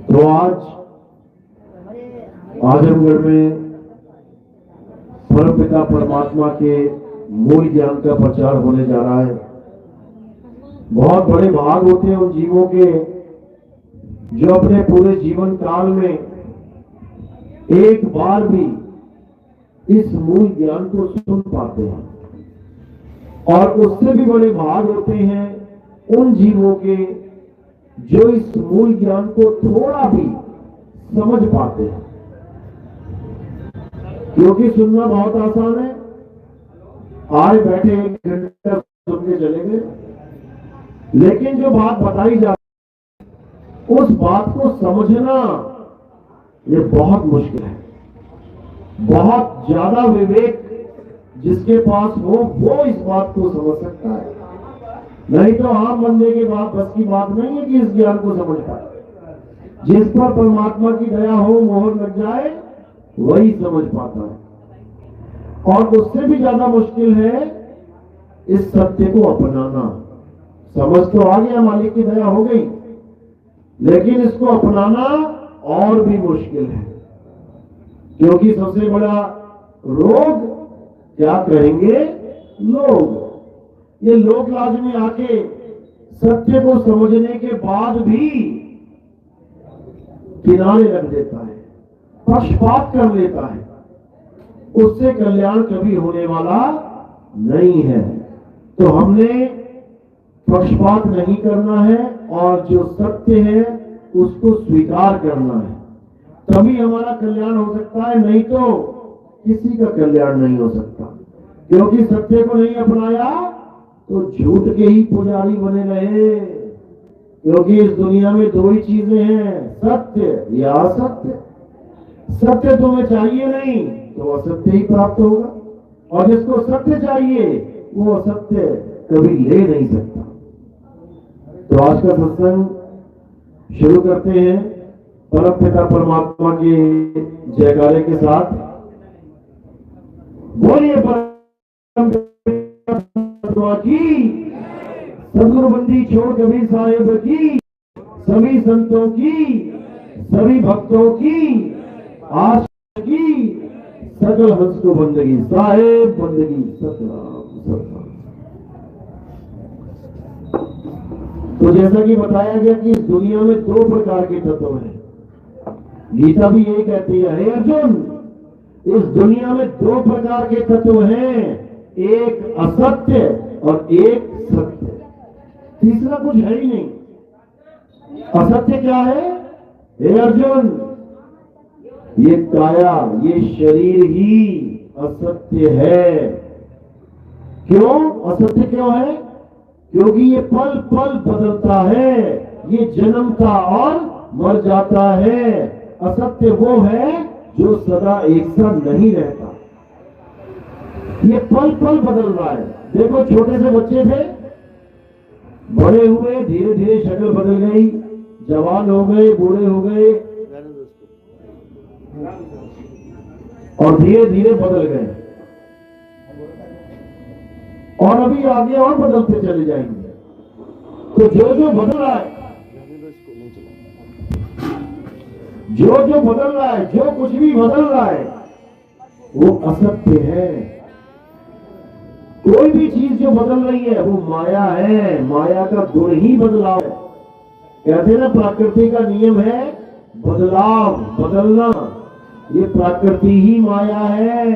तो आज आजमगढ़ में परमपिता परमात्मा के मूल ज्ञान का प्रचार होने जा रहा है। बहुत बड़े भाग होते हैं उन जीवों के जो अपने पूरे जीवन काल में एक बार भी इस मूल ज्ञान को सुन पाते हैं, और उससे भी बड़े भाग होते हैं उन जीवों के जो इस मूल ज्ञान को थोड़ा भी समझ पाते हैं। क्योंकि सुनना बहुत आसान है, आए बैठे एक घंटा सुन के चले गए, लेकिन जो बात बताई जाती उस बात को समझना ये बहुत मुश्किल है। बहुत ज्यादा विवेक जिसके पास हो वो इस बात को समझ सकता है, नहीं तो आम बंदे के बाद बस की बात नहीं है कि इस ज्ञान को समझ पाए। जिस पर परमात्मा की दया हो, मोहर लग जाए, वही समझ पाता है। और उससे भी ज्यादा मुश्किल है इस सत्य को अपनाना। समझ तो आ गया, मालिक की दया हो गई, लेकिन इसको अपनाना और भी मुश्किल है। क्योंकि सबसे बड़ा रोग क्या कहेंगे लोग, ये लोक लाज में आके सत्य को समझने के बाद भी किनारे रख देता है, पक्षपात कर लेता है, उससे कल्याण कभी होने वाला नहीं है। तो हमने पक्षपात नहीं करना है और जो सत्य है उसको स्वीकार करना है, तभी हमारा कल्याण हो सकता है, नहीं तो किसी का कल्याण नहीं हो सकता। क्योंकि सत्य को नहीं अपनाया तो झूठ के ही पुजारी बने रहे। क्योंकि इस दुनिया में दो ही चीजें हैं, सत्य या असत्य। सत्य तुम्हें चाहिए नहीं तो असत्य ही प्राप्त होगा, और जिसको सत्य चाहिए वो असत्य कभी ले नहीं सकता। तो आज का सत्संग शुरू करते हैं परमपिता परमात्मा के जयकारे के साथ। बोलिए परमात्मा की, सदगुरु बंदी छोड़ कबीर साहिब की, सभी संतों की, सभी भक्तों की, आशा की, सकल हंस को बंदगी, साहेब बंदगी, सतनाम सतनाम। तो जैसा कि बताया गया कि इस दुनिया में दो प्रकार के तत्व हैं। गीता भी यही कहती है, हे अर्जुन, इस दुनिया में दो प्रकार के तत्व हैं, एक असत्य और एक सत्य। तीसरा कुछ है ही नहीं। असत्य क्या है? हे अर्जुन, ये काया, ये शरीर ही असत्य है। क्यों असत्य क्यों है? क्योंकि ये पल पल बदलता है, ये जन्मता और मर जाता है। असत्य वो है जो सदा एक सा नहीं रहता, ये पल पल बदल रहा है। देखो छोटे से बच्चे थे, बड़े हुए, धीरे धीरे शक्ल बदल गई, जवान हो गए, बूढ़े हो गए, और धीरे धीरे बदल गए, और अभी आगे और बदलते चले जाएंगे। तो जो जो बदल रहा है, जो जो बदल रहा है, जो कुछ भी बदल रहा है, वो असत्य है। कोई भी चीज जो बदल रही है वो माया है, माया का गुण ही बदलाव है। कहते हैं ना, प्रकृति का नियम है बदलाव, बदलना। ये प्रकृति ही माया है।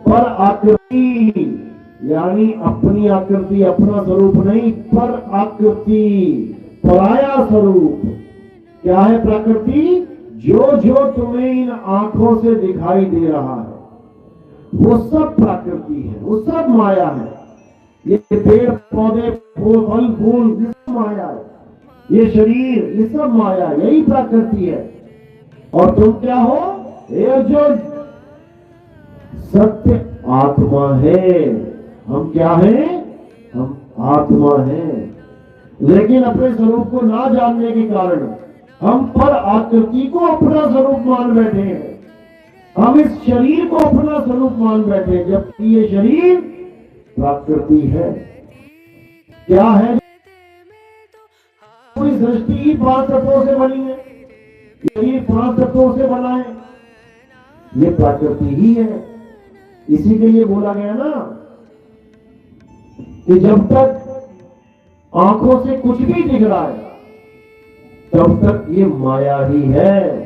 पर आकृति यानी अपनी आकृति, अपना स्वरूप नहीं, पर आकृति, पराया स्वरूप। क्या है प्रकृति? जो जो तुम्हें इन आंखों से दिखाई दे रहा है वो सब प्रकृति है, वो सब माया है। ये पेड़ पौधे, फल फूल, ये सब माया है। ये शरीर, ये सब माया, यही प्रकृति है। और तुम क्या हो? हे अर्जुन, सत्य आत्मा है। हम क्या हैं? हम आत्मा हैं। लेकिन अपने स्वरूप को ना जानने के कारण हम पर आकृति को अपना स्वरूप मान बैठे हैं। हम इस शरीर को अपना स्वरूप मान बैठे, जबकि ये शरीर प्रकृति है। क्या है? पूरी सृष्टि ही 5 तत्वों से बनी है, शरीर 5 तत्वों से बना है, ये प्रकृति ही है। इसी के लिए बोला गया ना कि जब तक आंखों से कुछ भी दिख रहा है तब तक ये माया ही है।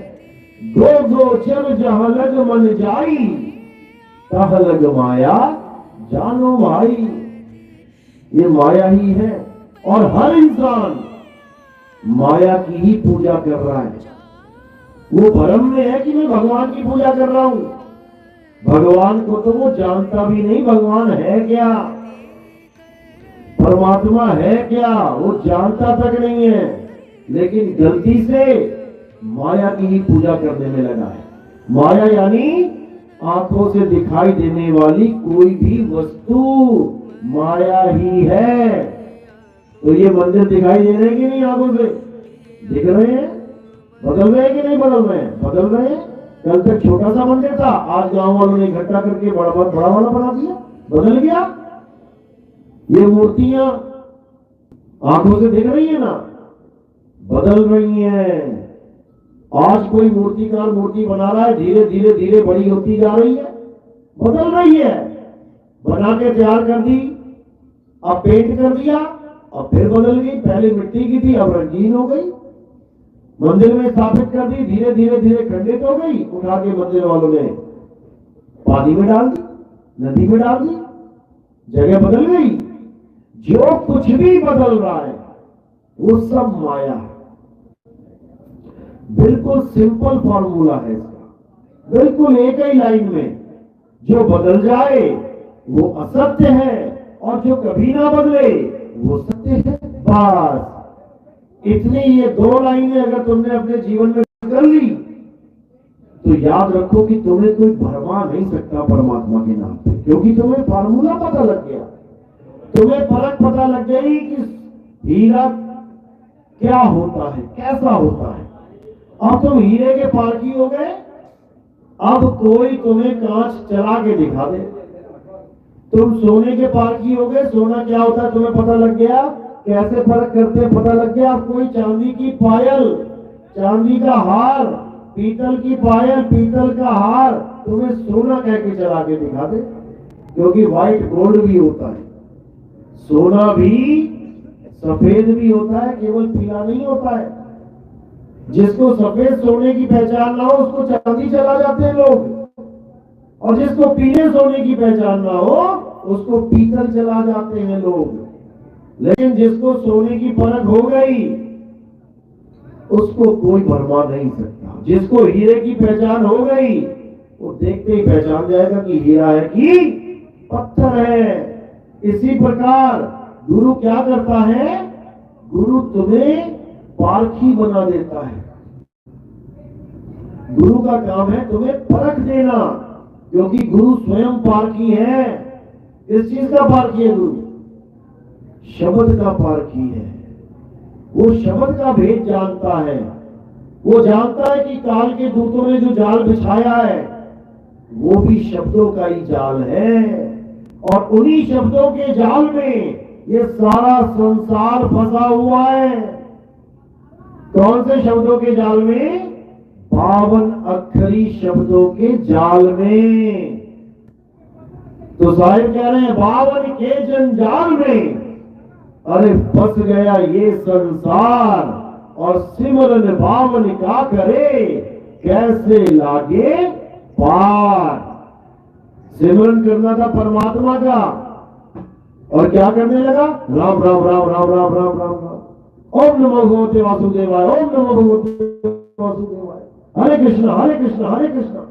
गो गो चल जहां लग मन जाई, तह लग माया जानो भाई। ये माया ही है और हर इंसान माया की ही पूजा कर रहा है। वो भ्रम में है कि मैं भगवान की पूजा कर रहा हूं। भगवान को तो वो जानता भी नहीं, भगवान है क्या, परमात्मा है क्या, वो जानता तक नहीं है, लेकिन गलती से माया की ही पूजा करने में लगा है। माया यानी आंखों से दिखाई देने वाली कोई भी वस्तु माया ही है। तो ये मंदिर दिखाई दे रहे हैं कि नहीं? आंखों से दिख रहे हैं? बदल रहे हैं कि नहीं बदल रहे हैं? बदल रहे हैं। कल तक छोटा सा मंदिर था, आज गांव वालों ने इकट्ठा करके बड़ा वाला बना दिया, बदल गया। ये मूर्तियां आंखों से दिख रही है ना, बदल रही हैं। आज कोई मूर्तिकार मूर्ति बना रहा है, धीरे धीरे धीरे बड़ी होती जा रही है, बदल रही है। बना के तैयार कर दी, अब पेंट कर दिया, अब फिर बदल गई। पहले मिट्टी की थी, अब रंगीन हो गई। मंदिर में स्थापित कर दी, धीरे धीरे धीरे खंडित हो गई। उठा के मंदिर वालों ने पानी में डाल दी, नदी में डाल दी, जगह बदल गई। जो कुछ भी बदल रहा है वो सब माया है। बिल्कुल सिंपल फॉर्मूला है इसका, बिल्कुल एक ही लाइन में। जो बदल जाए वो असत्य है और जो कभी ना बदले वो सत्य है। बस इतनी ये 2 लाइनें अगर तुमने अपने जीवन में कर ली तो याद रखो कि तुम्हें कोई भरमा नहीं सकता परमात्मा के नाम पे, क्योंकि तुम्हें फार्मूला पता लग गया। तुम्हें फर्क पता लग गई कि हीरा क्या होता है, कैसा होता है। अब तुम हीरे के पारखी हो गए। अब कोई तुम्हें कांच चला के दिखा दे। तुम सोने के पारखी हो गए, सोना क्या होता है तुम्हें पता लग गया, कैसे फर्क करते हैं पता लग गया। अब कोई चांदी की पायल, चांदी का हार, पीतल की पायल, पीतल का हार तुम्हें सोना कह के चला के दिखा दे, क्योंकि व्हाइट गोल्ड भी होता है, सोना भी सफेद भी होता है, केवल पीला नहीं होता है। जिसको सफेद सोने की पहचान ना हो उसको चांदी चला जाते हैं लोग, और जिसको पीले सोने की पहचान ना हो उसको पीतल चला जाते हैं लोग। लेकिन जिसको सोने की परख हो गई उसको कोई भरमा नहीं सकता। जिसको हीरे की पहचान हो गई वो देखते ही पहचान जाएगा कि हीरा है कि पत्थर है। इसी प्रकार गुरु क्या करता है? गुरु तुम्हें पारखी बना देता है। गुरु का काम है तुम्हें परख देना, क्योंकि गुरु स्वयं पारखी है। इस चीज का पारखी है गुरु, शब्द का पारखी है। वो शब्द का भेद जानता है। वो जानता है कि काल के दूतों ने जो जाल बिछाया है वो भी शब्दों का ही जाल है, और उन्हीं शब्दों के जाल में ये सारा संसार फंसा हुआ है। कौन से शब्दों के जाल में? 52 अक्षरी शब्दों के जाल में। तो साहिब कह रहे हैं 52 के जंजाल में अरे फंस गया ये संसार, और सिमरन बावन का करे कैसे लागे पार। सिमरन करना था परमात्मा का, और क्या करने लगा? राम राम राम राम राम राम राम राम। ओम नमो भगवते वासुदेवाय, ओम नमो भगवते वासुदेवाय। हरे कृष्ण हरे कृष्ण हरे कृष्ण।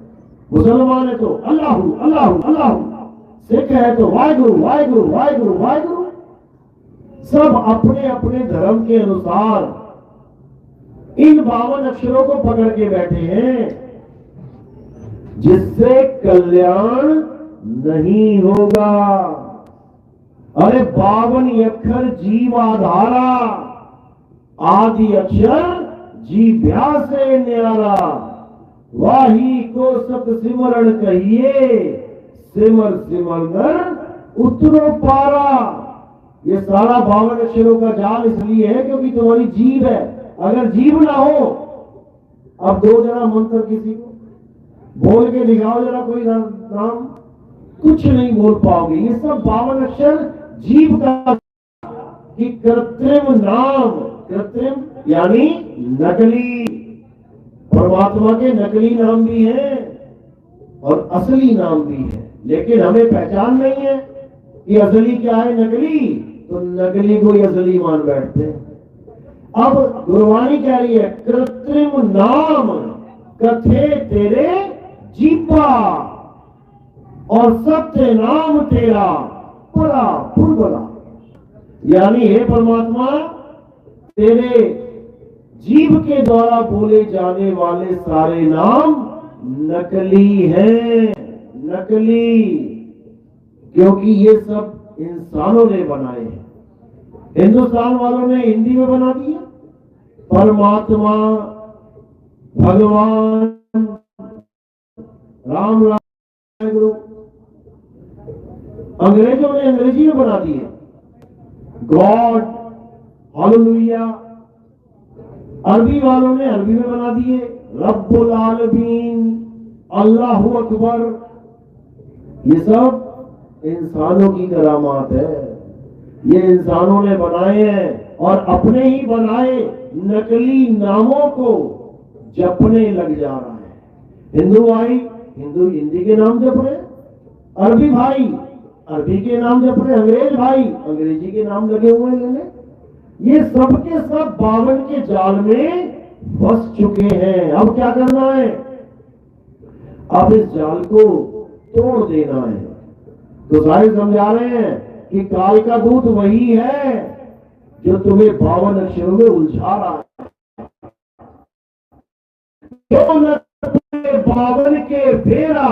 मुसलमान है तो अल्लाह अल्लाह अल्लाह, सिख है तो वाहेगुरु वाहेगुरु वाहेगुरु वाहेगुरु। सब अपने अपने धर्म के अनुसार इन 52 अक्षरों को पकड़ के बैठे हैं, जिससे कल्याण नहीं होगा। अरे 52 अक्षर जीवाधारा, आदि अक्षर जीभ्या से न्यारा। वाही को सत सिमरण कहिए, सिमर सिमर नर उतरो पारा। ये सारा 52 अक्षरों का जाल इसलिए है क्योंकि तुम्हारी जीभ है। अगर जीभ ना हो, अब दो जरा मंत्र किसी को बोल के दिखाओ जरा कोई नाम, कुछ नहीं बोल पाओगे। ये सब 52 अक्षर जीभ का कि कृत्रिम नाम, कृत्रिम यानी नकली। परमात्मा के नकली नाम भी हैं और असली नाम भी है, लेकिन हमें पहचान नहीं है कि असली क्या है नकली, तो नकली को ही असली मान बैठते हैं। अब गुरबाणी कह रही है कृत्रिम नाम कथे तेरे जीपा और सत्य नाम तेरा बड़ा पुरबला। यानी हे परमात्मा, तेरे जीव के द्वारा बोले जाने वाले सारे नाम नकली हैं, नकली, क्योंकि ये सब इंसानों ने बनाए हैं। हिंदुस्तान वालों ने हिंदी में बना दिया परमात्मा, भगवान, राम राम गुरु। अंग्रेजों ने अंग्रेजी में बना दिए गॉड, हालेलुया। अरबी वालों ने अरबी में बना दिए रब्बुल आलमीन, अल्लाहु अकबर। ये सब इंसानों की करामात है, ये इंसानों ने बनाए हैं और अपने ही बनाए नकली नामों को जपने लग जा रहा है। हिंदू भाई हिंदू हिंदी के नाम जप रहे, अरबी भाई अरबी के नाम जप रहे, अंग्रेज भाई अंग्रेजी के नाम लगे हुए हैं। ये सब के सब 52 के जाल में फंस चुके हैं। अब क्या करना है? अब इस जाल को तोड़ देना है। तो सारे समझा रहे हैं कि काल का दूत वही है जो तुम्हें 52 अक्षरों में उलझा रहा है। 52 के फेरा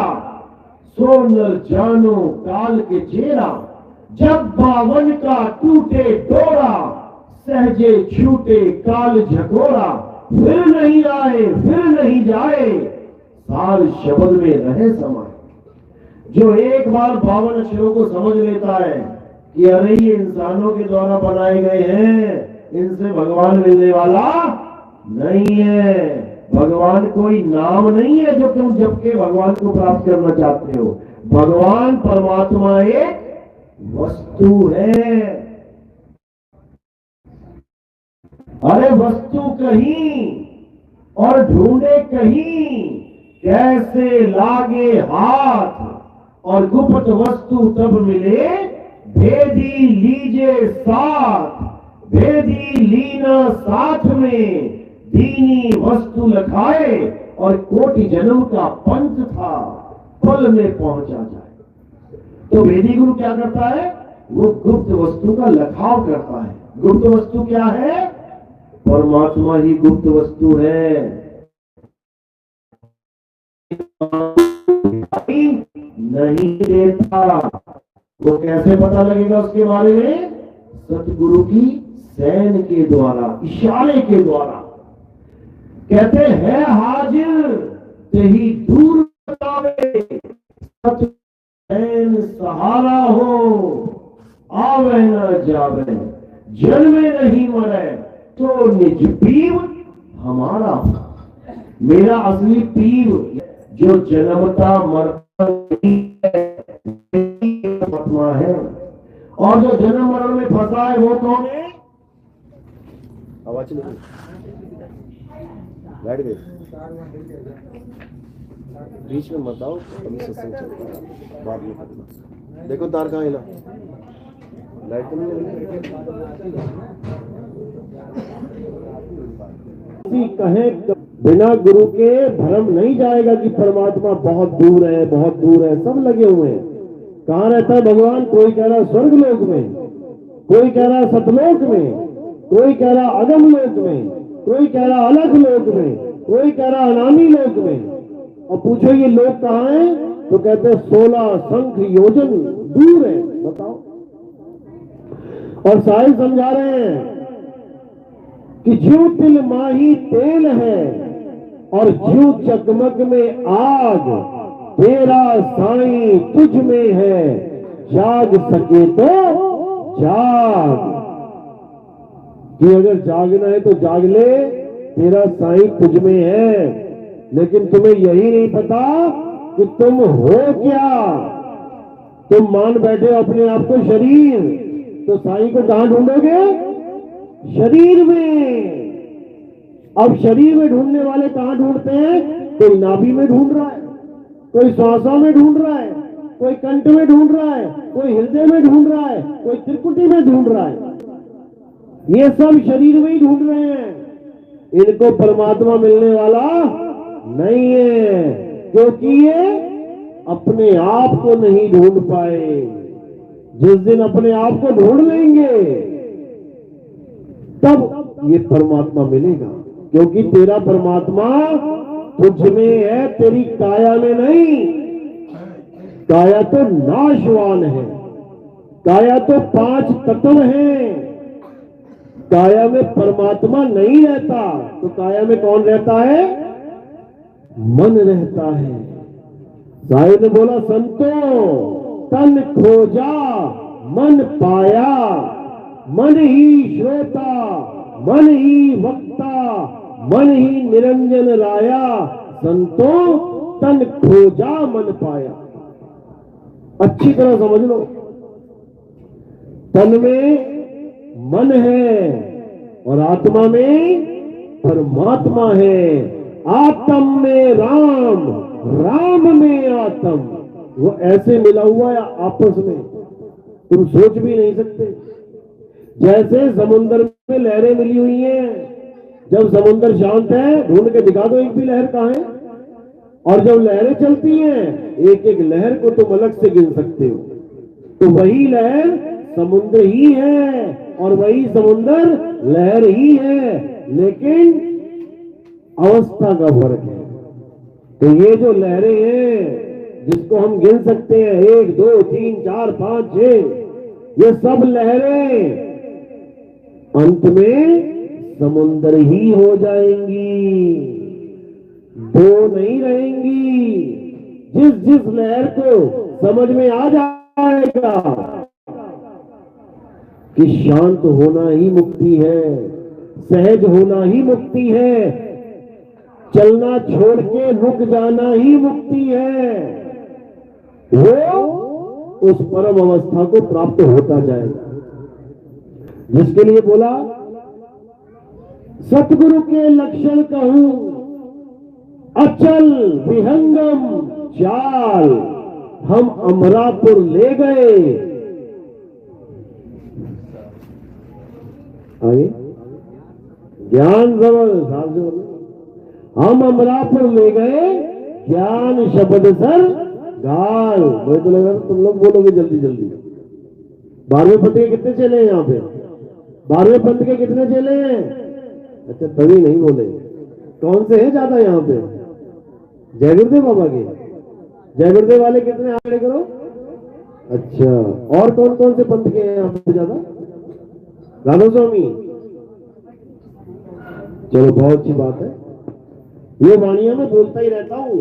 सो नर जानो काल के चेहरा, जब 52 का टूटे डोरा सहजे छूटे काल झकोरा, फिर नहीं आए फिर नहीं जाए साल शब्द में रहे समाए। जो एक बार 52 अक्षरों को समझ लेता है कि अरे ये इंसानों के द्वारा बनाए गए हैं, इनसे भगवान मिलने वाला नहीं है, भगवान कोई नाम नहीं है जो तुम जप के भगवान को प्राप्त करना चाहते हो। भगवान परमात्मा एक वस्तु है। अरे वस्तु कहीं और ढूंढे कहीं, कैसे लागे हाथ और गुप्त वस्तु तब मिले, भेदी लीजे साथ, भेदी लीना साथ में, दीनी वस्तु लखाए और कोटि जन्म का पंच था पल में पहुंचा जाए। तो वेदी गुरु क्या करता है? वो गुप्त वस्तु का लखाव करता है। गुप्त वस्तु क्या है? परमात्मा ही गुप्त वस्तु है। नहीं देता, वो कैसे पता लगेगा उसके बारे में? सतगुरु की सैन के द्वारा, इशारे के द्वारा। कहते हैं हाजिर तेही दूर बतावे, सैन सहारा हो आवे न जावे, जन्मे नहीं मरे तो निज पीव हमारा। मेरा असली पीव जो जन्मता मरता परमात्मा है, और जो जन्म मरण में फंसा है वो कौन है? आवाज नहीं बैठ गई, बीच में मत आओ, अभी सत्संग चलता है, बाद में करना। देखो तार कहाँ हिला, लाइट तो नहीं कहे बिना गुरु के भ्रम नहीं जाएगा कि परमात्मा बहुत दूर है, बहुत दूर है। सब लगे हुए हैं। कहाँ रहता है भगवान? कोई कह रहा है स्वर्ग लोक में, कोई कह रहा है सतलोक में, कोई कह रहा अगम लोक में, कोई कह रहा अलग लोक में, कोई कह रहा अनामी लोक में। और पूछो ये लोग कहाँ है? तो कहते हैं 16 शंख योजन दूर है। बताओ। और साहिब समझा रहे हैं कि जो तिल माही तेल है और ज्यों चकमक में आग, तेरा साईं तुझ में है, जाग सके तो जाग। कि अगर जागना है तो जाग ले, तेरा साईं तुझ में है। लेकिन तुम्हें यही नहीं पता कि तुम हो क्या। तुम मान बैठे हो अपने आप को शरीर, तो साईं को कहां ढूंढोगे? शरीर में। अब शरीर में ढूंढने वाले कहां ढूंढते हैं? कोई नाभि में ढूंढ रहा है, कोई श्वासों में ढूंढ रहा है, कोई कंठ में ढूंढ रहा है, कोई हृदय में ढूंढ रहा है, कोई त्रिकुटी में ढूंढ रहा है। ये सब शरीर में ही ढूंढ रहे हैं। इनको परमात्मा मिलने वाला नहीं है, क्योंकि ये अपने आप को नहीं ढूंढ पाए। जिस दिन अपने आप को ढूंढ लेंगे तब ये परमात्मा मिलेगा। क्योंकि तेरा परमात्मा तुझ में है, तेरी काया में नहीं। काया तो नाशवान है, काया तो 5 तत्व है। काया में परमात्मा नहीं रहता, तो काया में कौन रहता है? मन रहता है। साईं ने बोला, संतो तन खोजा मन पाया, मन ही श्रोता मन ही वक्ता, मन ही निरंजन राया। संतो तन खोजा मन पाया। अच्छी तरह समझ लो, तन में मन है और आत्मा में परमात्मा है। आत्म में राम, राम में आत्म, वो ऐसे मिला हुआ है आपस में, तुम सोच भी नहीं सकते। जैसे समुद्र में लहरें मिली हुई हैं, जब समुद्र शांत है ढूंढ के दिखा दो एक भी लहर कहां है। और जब लहरें चलती हैं, एक एक लहर को तुम अलग से गिन सकते हो। तो वही लहर समुद्र ही है और वही समुद्र लहर ही है, लेकिन अवस्था का फर्क है। तो ये जो लहरें हैं जिसको हम गिन सकते हैं 1 2 3 4 5 6, ये सब लहरें अंत में समुद्र ही हो जाएंगी, 2 नहीं रहेंगी। जिस जिस लहर को समझ में आ जाएगा कि शांत होना ही मुक्ति है, सहज होना ही मुक्ति है, चलना छोड़ के रुक जाना ही मुक्ति है, वो उस परम अवस्था को प्राप्त होता जाएगा। जिसके लिए बोला, सतगुरु के लक्षण कहूं अचल विहंगम चाल, हम अमरापुर ले गए। आगे ज्ञान जबरदस्त, हम अमरापुर ले गए ज्ञान शब्द सर गाल। मुझे तो लगा तुम लोग बोलोगे जल्दी जल्दी। 12वें पंथ के कितने चेले हैं यहाँ पे? 12वें पंथ के कितने चेले हैं? अच्छा, तभी नहीं बोले। कौन से हैं ज्यादा यहाँ पे? जय गुरुदेव बाबा के। जय गुरुदेव वाले कितने आगे करो। अच्छा, और कौन कौन से पंथ के हैं यहाँ पे ज्यादा? राधा स्वामी। चलो, बहुत अच्छी बात है। ये वाणिया में बोलता ही रहता हूं,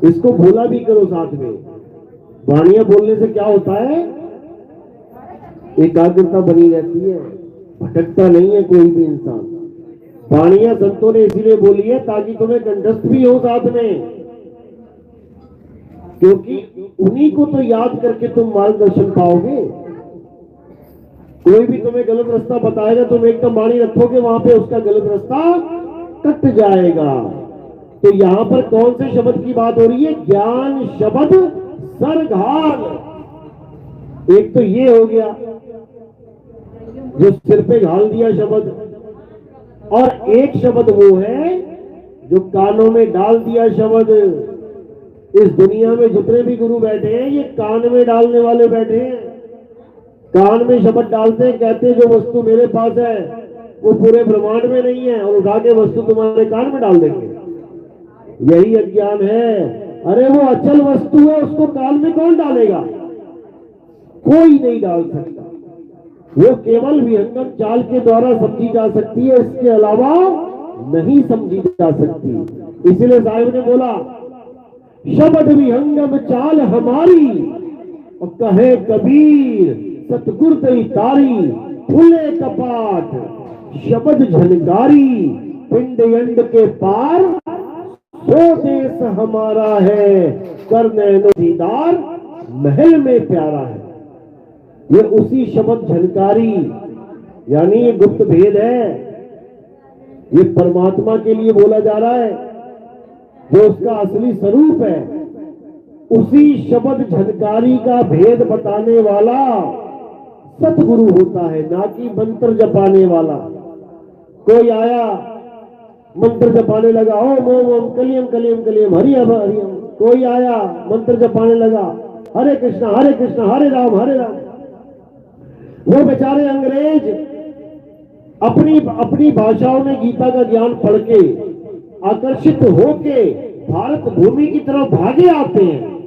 इसको बोला भी करो साथ में। वाणिया बोलने से क्या होता है? एकाग्रता बनी रहती है, भटकता नहीं है कोई भी इंसान। वाणिया संतों ने इसीलिए बोली है ताकि तुम्हें कंठस्थ भी हो साथ में, क्योंकि उन्हीं को तो याद करके तुम मार्गदर्शन पाओगे। कोई भी तुम्हें गलत रास्ता बताएगा, तुम एकदम वाणी रखोगे वहां पे, उसका गलत रास्ता कट जाएगा। तो यहां पर कौन से शब्द की बात हो रही है? ज्ञान शब्द सरघाल। एक तो ये हो गया जो सिर पे घाल दिया शब्द, और एक शब्द वो है जो कानों में डाल दिया शब्द। इस दुनिया में जितने भी गुरु बैठे हैं, ये कान में डालने वाले बैठे हैं। कान में शब्द डालते हैं, कहते हैं जो वस्तु मेरे पास है वो पूरे ब्रह्मांड में नहीं है, और उठा के वस्तु तुम्हारे कान में डाल देंगे। यही अज्ञान है। अरे वो अचल वस्तु है, उसको कान में कौन डालेगा? कोई नहीं डाल सकता। वो केवल विहंगम चाल के द्वारा समझी जा सकती है, इसके अलावा नहीं समझी जा सकती। इसलिए साहिब ने बोला, शब्द विहंगम चाल हमारी, और कहे कबीर सतगुर दई तारी, खुले कपाट शब्द झनकारी, पिंड यंड के पार सो देश हमारा है, कर नैनो दीदार महल में प्यारा है। ये उसी शब्द झनकारी, यानी ये गुप्त भेद है, ये परमात्मा के लिए बोला जा रहा है, जो उसका असली स्वरूप है। उसी शब्द झनकारी का भेद बताने वाला सतगुरु होता है, ना कि मंत्र जपाने वाला। कोई आया मंत्र जपाने लगा, ओम ओम ओम कलियम कलियम कलियम हरियम हरियम। कोई आया मंत्र जपाने लगा, हरे कृष्णा हरे राम हरे राम। वो बेचारे अंग्रेज अपनी भाषाओं में गीता का ज्ञान पढ़ के आकर्षित होके भारत भूमि की तरफ भागे आते हैं।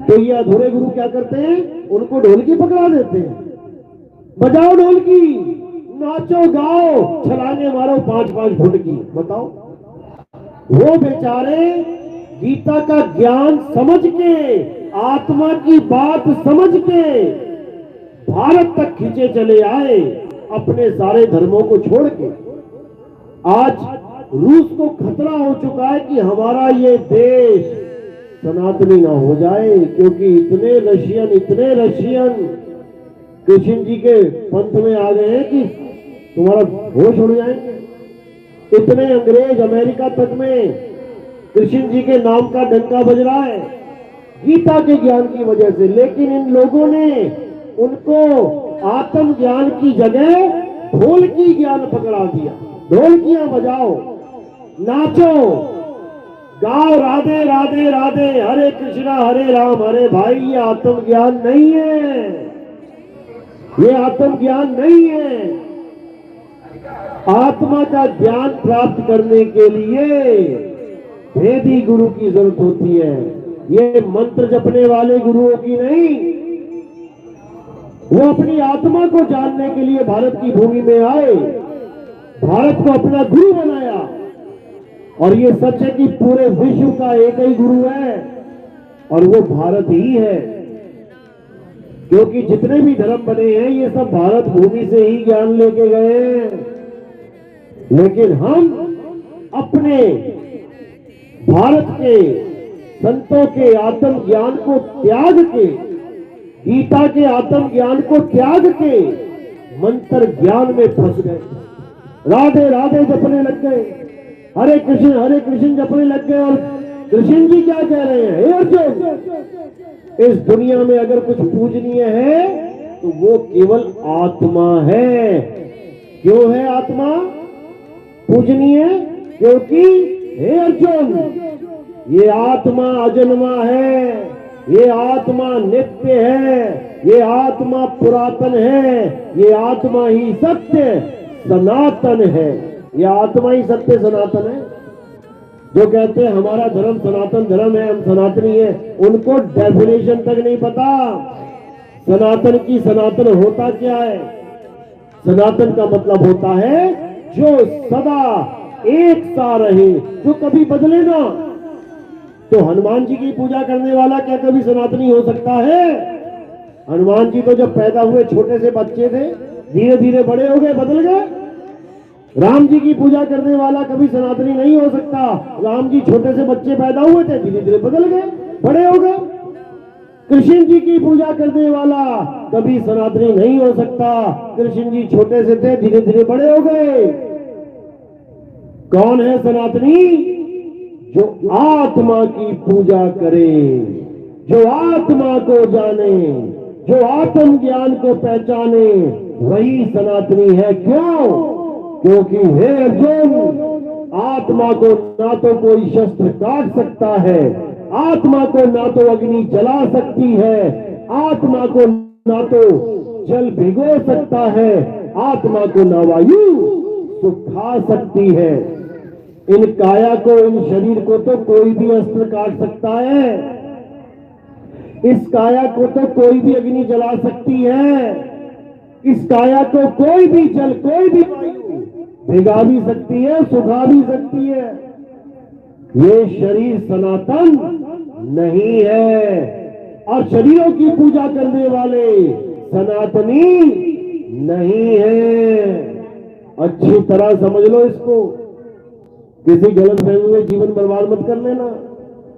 तो ये अधूरे गुरु क्या करते हैं, उनको ढोलकी पकड़ा देते हैं, बजाओ ढोलकी, नाचो गाओ, छलांगे मारो 5-5 फुट की। बताओ, वो बेचारे गीता का ज्ञान समझ के, आत्मा की बात समझ के भारत तक खींचे चले आए, अपने सारे धर्मों को छोड़ के। आज रूस को खतरा हो चुका है कि हमारा ये देश सनातनी ना हो जाए, क्योंकि इतने रशियन कृष्ण जी के पंथ में आ गए हैं कि तुम्हारा होश उड़ जाएंगे। इतने अंग्रेज अमेरिका तक में कृष्ण जी के नाम का डंका बज रहा है गीता के ज्ञान की वजह से। लेकिन इन लोगों ने उनको आत्म ज्ञान की जगह ढोलकी ज्ञान पकड़ा दिया। ढोलकियां बजाओ, नाचो गाओ, राधे राधे राधे, हरे कृष्णा हरे राम। अरे भाई, ये आत्म ज्ञान नहीं है, ये आत्म ज्ञान नहीं है। आत्मा का ज्ञान प्राप्त करने के लिए भेदी गुरु की जरूरत होती है, ये मंत्र जपने वाले गुरुओं की नहीं। वो अपनी आत्मा को जानने के लिए भारत की भूमि में आए, भारत को अपना गुरु बनाया। और ये सच है कि पूरे विश्व का एक ही गुरु है, और वो भारत ही है। क्योंकि जितने भी धर्म बने हैं, ये सब भारत भूमि से ही ज्ञान लेके गए हैं। लेकिन हम अपने भारत के संतों के आत्म ज्ञान को त्याग के, गीता के आत्म ज्ञान को त्याग के मंत्र ज्ञान में फंस गए। राधे राधे जपने लग गए, हरे कृष्ण जपने लग गए। और कृष्ण जी क्या कह रहे हैं, हे अर्जुन, इस दुनिया में अगर कुछ पूजनीय है तो वो केवल आत्मा है। क्यों है आत्मा पूजनीय? क्योंकि हे अर्जुन, ये आत्मा अजन्मा है, ये आत्मा नित्य है, ये आत्मा पुरातन है, ये आत्मा ही सत्य सनातन है। ये आत्मा ही सत्य सनातन है। जो कहते हैं हमारा धर्म सनातन धर्म है, हम सनातनी है, उनको डेफिनेशन तक नहीं पता सनातन की। सनातन होता क्या है? सनातन का मतलब होता है जो सदा एक सा रहे, जो कभी बदले ना। तो हनुमान जी की पूजा करने वाला क्या कभी सनातनी हो सकता है? हनुमान जी तो जब पैदा हुए छोटे से बच्चे थे, धीरे धीरे बड़े हो गए, बदल गए। राम जी की पूजा करने वाला कभी सनातनी नहीं हो सकता। राम जी छोटे से बच्चे पैदा हुए थे, धीरे धीरे बदल गए, बड़े हो गए। कृष्ण जी की पूजा करने वाला कभी सनातनी नहीं हो सकता। कृष्ण जी छोटे से थे, धीरे धीरे बड़े हो गए। कौन है सनातनी? जो आत्मा की पूजा करे, जो आत्मा को जाने, जो आत्म ज्ञान को पहचाने, वही सनातनी है। क्यों? क्योंकि हे अर्जुन, आत्मा को ना तो कोई शस्त्र काट सकता है, आत्मा को ना तो अग्नि जला सकती है, आत्मा को ना तो जल भिगो सकता है, आत्मा को ना वायु सुखा सकती है। इन काया को, इन शरीर को तो कोई भी अस्त्र काट सकता है, इस काया को तो कोई भी अग्नि जला सकती है, इस काया को कोई भी जल, कोई भी वायु भिगा भी सकती है, सुखा भी सकती है। ये शरीर सनातन नहीं है और शरीरों की पूजा करने वाले सनातनी नहीं है। अच्छी तरह समझ लो इसको। किसी गलत फहमी में जीवन बर्बाद मत कर लेना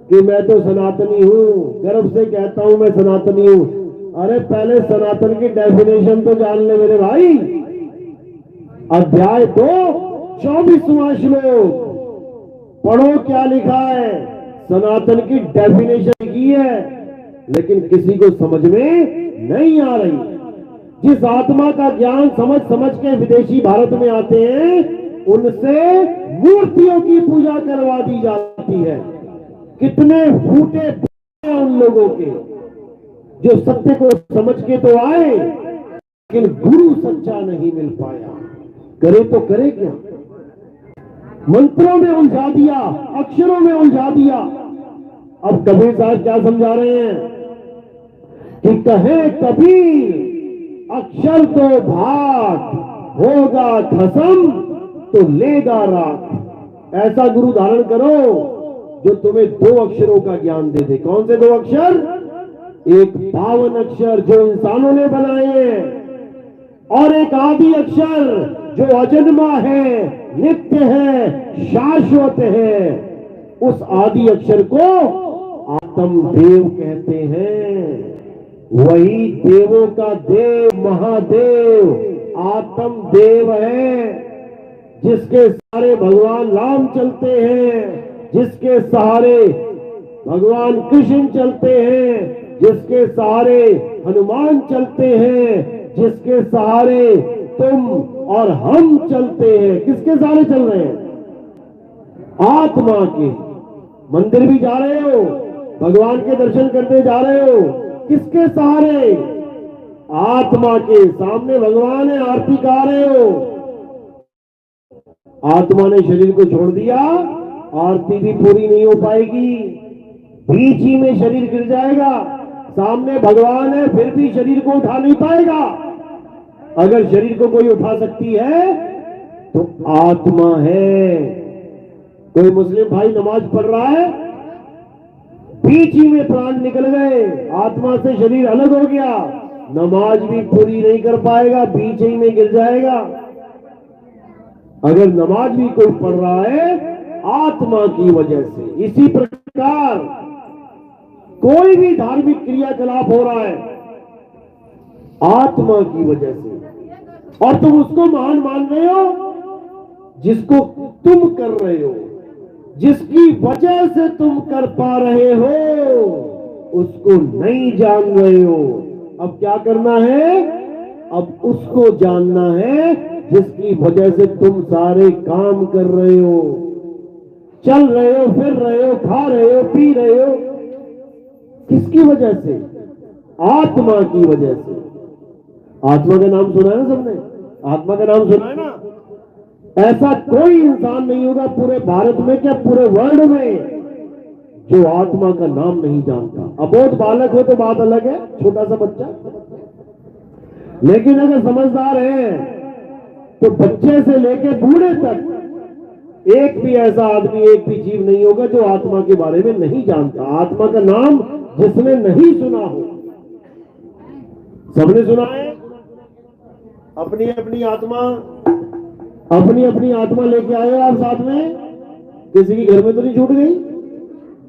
कि मैं तो सनातनी हूं, गर्व से कहता हूं मैं सनातनी हूं। अरे पहले सनातन की डेफिनेशन तो जान ले मेरे भाई। अध्याय 2 24वां श्लोक पढ़ो क्या लिखा है। सनातन की डेफिनेशन की है लेकिन किसी को समझ में नहीं आ रही। जिस आत्मा का ज्ञान समझ समझ के विदेशी भारत में आते हैं उनसे मूर्तियों की पूजा करवा दी जाती है। कितने फूटे हैं उन लोगों के जो सत्य को समझ के तो आए लेकिन गुरु सच्चा नहीं मिल पाया। करे तो करे क्या? मंत्रों में उलझा दिया, अक्षरों में उलझा दिया। अब कबीर साहब क्या समझा रहे हैं कि कहे कबीर अक्षर तो भाग होगा खसम तो लेगा राख। ऐसा गुरु धारण करो जो तुम्हें 2 अक्षरों का ज्ञान दे दे। कौन से 2 अक्षर? एक पावन अक्षर जो इंसानों ने बनाए हैं और एक आदि अक्षर जो अजन्मा है, नित्य है, शाश्वत है। उस आदि अक्षर को आत्मदेव कहते हैं। वही देवों का देव महादेव आत्मदेव है, जिसके सहारे भगवान राम चलते हैं, जिसके सहारे भगवान कृष्ण चलते हैं, जिसके सहारे हनुमान चलते हैं, जिसके सहारे तुम और हम चलते हैं। किसके सहारे चल रहे हैं? आत्मा के। मंदिर भी जा रहे हो, भगवान के दर्शन करते जा रहे हो, किसके सहारे? आत्मा के। सामने भगवान है, आरती गा रहे हो, आत्मा ने शरीर को छोड़ दिया, आरती भी पूरी नहीं हो पाएगी, बीच ही में शरीर गिर जाएगा। सामने भगवान है फिर भी शरीर को उठा नहीं पाएगा। अगर शरीर को कोई उठा सकती है तो आत्मा है। कोई मुस्लिम भाई नमाज पढ़ रहा है, बीच ही में प्राण निकल गए, आत्मा से शरीर अलग हो गया, नमाज भी पूरी नहीं कर पाएगा, बीच ही में गिर जाएगा। अगर नमाज भी कोई पढ़ रहा है आत्मा की वजह से। इसी प्रकार कोई भी धार्मिक क्रियाकलाप हो रहा है आत्मा की वजह से, और तुम उसको महान मान रहे हो जिसको तुम कर रहे हो, जिसकी वजह से तुम कर पा रहे हो, उसको नहीं जान रहे हो। अब क्या करना है? अब उसको जानना है जिसकी वजह से तुम सारे काम कर रहे हो, चल रहे हो, फिर रहे हो, खा रहे हो, पी रहे हो। किसकी वजह से? आत्मा की वजह से। आत्मा का नाम सुना है ना सबने? आत्मा का नाम सुना है ना? ऐसा कोई इंसान नहीं होगा पूरे भारत में क्या पूरे वर्ल्ड में जो आत्मा का नाम नहीं जानता। अबोध बालक हो तो बात अलग है, छोटा सा बच्चा, लेकिन अगर समझदार है तो बच्चे से लेके बूढ़े तक एक भी ऐसा आदमी, एक भी जीव नहीं होगा जो आत्मा के बारे में नहीं जानता। आत्मा का नाम जिसने नहीं सुना हो। सबने सुना है? अपनी अपनी आत्मा लेके आए हो आप साथ में? किसी की घर में तो नहीं छूट गई?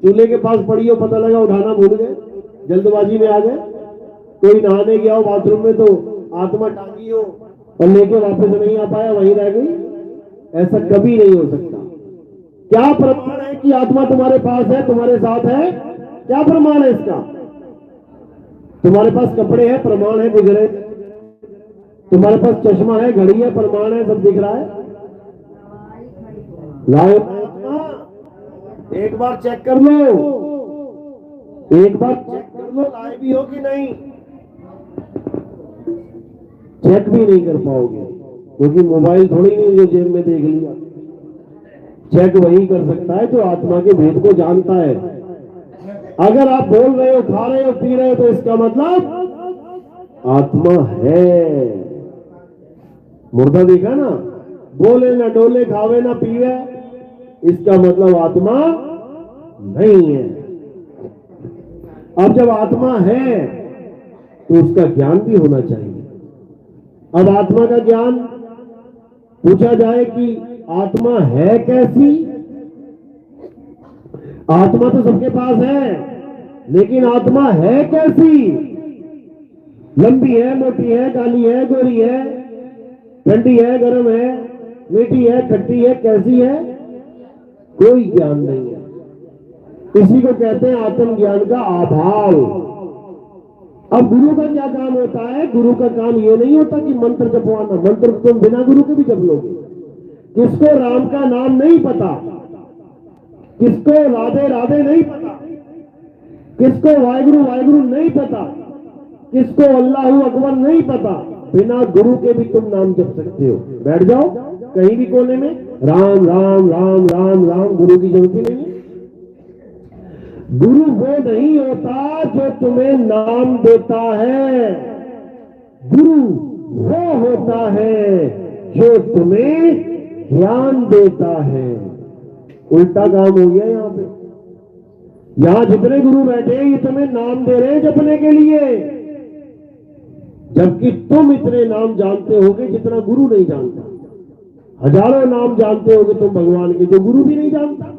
चूल्हे के पास पड़ी हो, पता लगा उठाना भूल गए, जल्दबाजी में आ गए। कोई नहाने गया हो बाथरूम में तो आत्मा टांगी हो और लेके वापस नहीं आ पाया, वहीं रह गई। ऐसा कभी नहीं हो सकता। क्या प्रमाण है कि आत्मा तुम्हारे पास है, तुम्हारे साथ है? क्या प्रमाण है इसका? तुम्हारे पास कपड़े हैं, प्रमाण है, दिख रहे। तुम्हारे पास चश्मा है, घड़ी है, प्रमाण है, सब दिख रहा है। लाओ, एक बार चेक कर लो, एक बार चेक कर लो लाए भी हो कि नहीं। चेक भी नहीं कर पाओगे क्योंकि मोबाइल थोड़ी नहीं जो जेब में देख लिया। चेक वही कर सकता है जो आत्मा के भेद को जानता है। अगर आप बोल रहे हो, खा रहे हो, पी रहे हो तो इसका मतलब आत्मा है। मुर्दा देखा ना, बोले ना डोले, खावे ना पीवे, इसका मतलब आत्मा नहीं है। अब जब आत्मा है तो उसका ज्ञान भी होना चाहिए। अब आत्मा का ज्ञान पूछा जाए कि आत्मा है कैसी? आत्मा तो सबके पास है, लेकिन आत्मा है कैसी? लंबी है, मोटी है, काली है, गोरी है, ठंडी है, गर्म है, मीठी है, खट्टी है, कैसी है? कोई ज्ञान नहीं है। इसी को कहते हैं आत्मज्ञान का अभाव। अब गुरु का क्या काम होता है? गुरु का काम यह नहीं होता कि मंत्र जपवाना। मंत्र तुम बिना गुरु के भी जप लोगे। किसको राम का नाम नहीं पता, किसको राधे राधे नहीं पता, किसको वाहिगुरु वाहिगुरु नहीं पता, किसको अल्लाहू अकबर नहीं पता, बिना गुरु के भी तुम नाम जप सकते हो। बैठ जाओ कहीं भी कोने में, राम राम राम राम राम, गुरु की जरूरत ही नहीं है। गुरु वो नहीं होता जो तुम्हें नाम देता है, गुरु वो होता है जो तुम्हें ज्ञान देता है। उल्टा काम हो गया यहां पे। यहां जितने गुरु बैठे ये तुम्हें नाम दे रहे हैं जपने के लिए, जबकि तुम इतने नाम जानते होगे जितना गुरु नहीं जानता। हजारों नाम जानते होगे तुम भगवान के, जो गुरु भी नहीं जानता।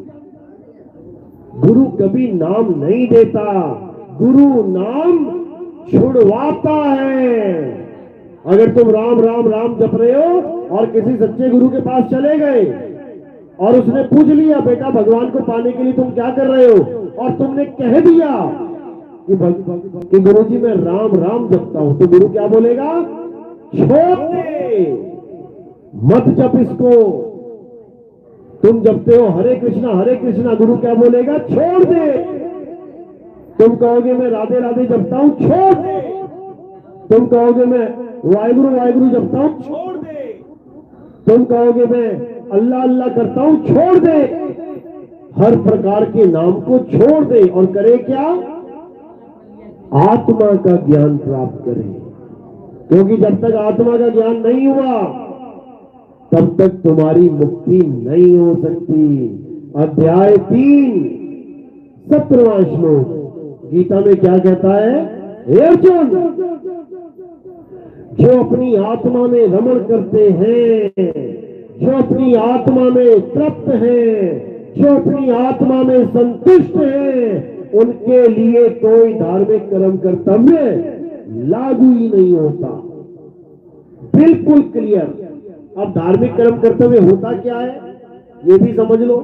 गुरु कभी नाम नहीं देता, गुरु नाम छुड़वाता है। अगर तुम राम राम राम जप रहे हो और किसी सच्चे गुरु के पास चले गए और उसने पूछ लिया बेटा भगवान को पाने के लिए तुम क्या कर रहे हो, और तुमने कह दिया कि गुरुजी मैं राम राम जपता हूं, तो गुरु क्या बोलेगा? छोड़ दे, मत जप इसको। तुम जपते हो हरे कृष्णा, गुरु क्या बोलेगा? छोड़ दे। तुम कहोगे मैं राधे राधे जपता हूं, छोड़ दे। तुम कहोगे मैं वाहिगुरु वाहिगुरु जपता हूं, छोड़ दे। तुम कहोगे मैं अल्लाह अल्लाह करता हूं, छोड़ दे। हर प्रकार के नाम को छोड़ दे और करे क्या? आत्मा का ज्ञान प्राप्त करें। क्योंकि जब तक आत्मा का ज्ञान नहीं हुआ तब तक तुम्हारी मुक्ति नहीं हो सकती। अध्याय 3 17वां श्लोक गीता में क्या कहता है? हे अर्जुन, जो अपनी आत्मा में रमण करते हैं, जो अपनी आत्मा में तृप्त हैं, जो अपनी आत्मा में संतुष्ट हैं, उनके लिए कोई धार्मिक कर्म कर्तव्य लागू ही नहीं होता। बिल्कुल क्लियर। अब धार्मिक कर्म कर्तव्य होता क्या है ये भी समझ लो।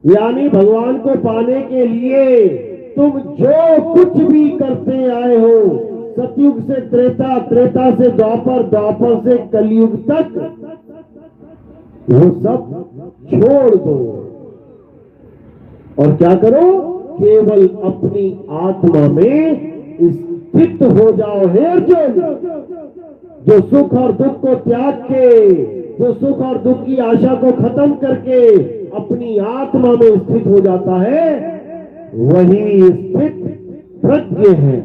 यानी भगवान को पाने के लिए तुम जो कुछ भी करते आए हो, सतयुग से त्रेता, त्रेता से द्वापर, द्वापर से कलयुग तक, वो सब छोड़ दो और क्या करो? केवल अपनी आत्मा में स्थित हो जाओ। हे अर्जुन, जो सुख और दुख को त्याग के, जो सुख और दुख की आशा को खत्म करके अपनी आत्मा में स्थित हो जाता है, वही स्थित प्रज्ञ है।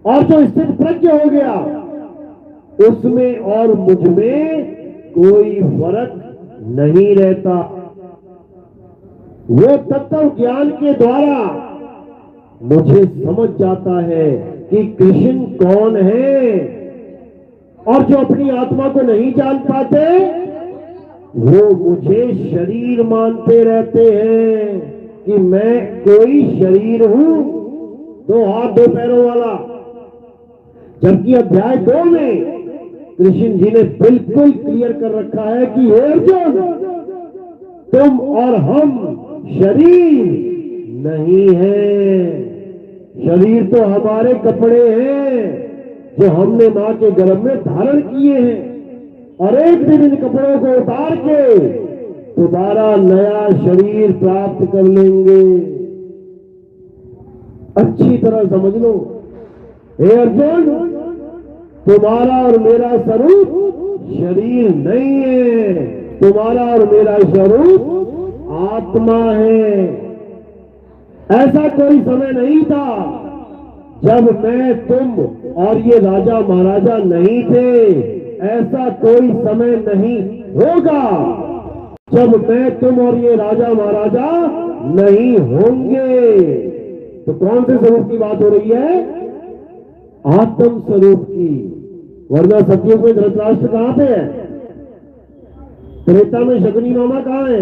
और जो स्थित प्रज्ञ हो गया उसमें और मुझ में कोई फर्क नहीं रहता। वो तत्व ज्ञान के द्वारा मुझे समझ जाता है कि कृष्ण कौन है। और जो अपनी आत्मा को नहीं जान पाते वो मुझे शरीर मानते रहते हैं कि मैं कोई शरीर हूं, 2 हाथ 2 पैरों वाला। जबकि अध्याय 2 में कृष्ण जी ने बिल्कुल क्लियर कर रखा है कि हे अर्जुन, तुम और हम शरीर नहीं है। शरीर तो हमारे कपड़े हैं जो हमने मां के गर्भ में धारण किए हैं, और एक दिन इन कपड़ों को उतार के दोबारा नया शरीर प्राप्त कर लेंगे। अच्छी तरह समझ लो। हे अर्जुन, तुम्हारा और मेरा स्वरूप शरीर नहीं है, तुम्हारा और मेरा स्वरूप आत्मा है। ऐसा कोई समय नहीं था जब मैं, तुम और ये राजा महाराजा नहीं थे। ऐसा कोई समय नहीं होगा जब मैं तुम और ये राजा महाराजा नहीं होंगे। तो कौन से स्वरूप की बात हो रही है? आत्म स्वरूप की। वरना सतयुग में धृतराष्ट्र कहां पे है? त्रेता में शकुनी मामा कहां है?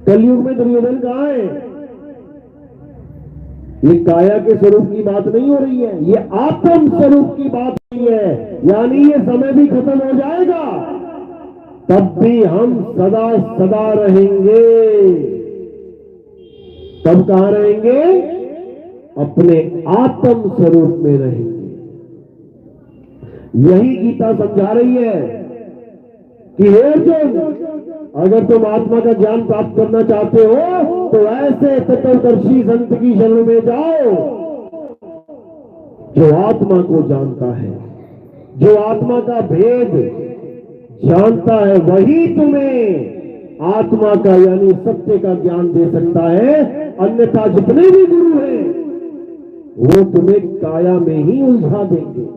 कलयुग में दुर्योधन कहां है? ये काया के स्वरूप की बात नहीं हो रही है, ये आत्म स्वरूप की बात हो रही है। यानी ये समय भी खत्म हो जाएगा, तब भी हम सदा सदा रहेंगे। तब कहां रहेंगे? अपने आत्म स्वरूप में रहेंगे। यही गीता समझा रही है कि हे अर्जुन, अगर तुम आत्मा का ज्ञान प्राप्त करना चाहते हो तो ऐसे तत्वदर्शी संत की शरण में जाओ जो आत्मा को जानता है, जो आत्मा का भेद जानता है। वही तुम्हें आत्मा का यानी सत्य का ज्ञान दे सकता है। अन्यथा जितने भी गुरु हैं वो तुम्हें काया में ही उलझा देंगे।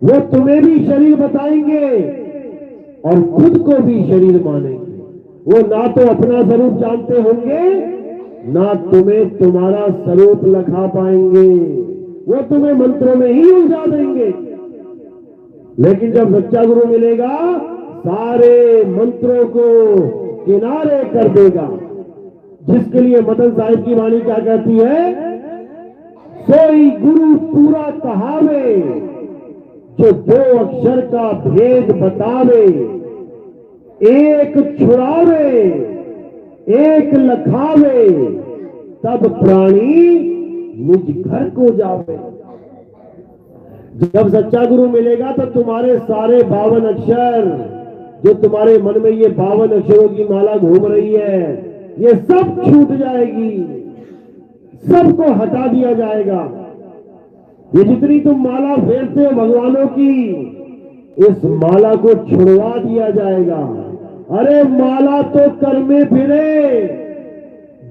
वो तुम्हें भी शरीर बताएंगे और खुद को भी शरीर मानेंगे। वो ना तो अपना स्वरूप जानते होंगे, ना तुम्हें तुम्हारा स्वरूप लखा पाएंगे। वो तुम्हें मंत्रों में ही उलझा देंगे। लेकिन जब सच्चा गुरु मिलेगा, सारे मंत्रों को किनारे कर देगा। जिसके लिए मदन साहिब की वाणी क्या कहती है? सोई गुरु पूरा कहावे, जो दो अक्षर का भेद बतावे। एक छुड़ावे एक लखावे, तब प्राणी निज घर को जावे। जब सच्चा गुरु मिलेगा तो तुम्हारे सारे 52 अक्षर, जो तुम्हारे मन में ये 52 अक्षरों की माला घूम रही है, ये सब छूट जाएगी, सबको हटा दिया जाएगा। ये जितनी तुम माला फेरते हो भगवानों की, इस माला को छुड़वा दिया जाएगा। अरे माला तो कर में फिरे,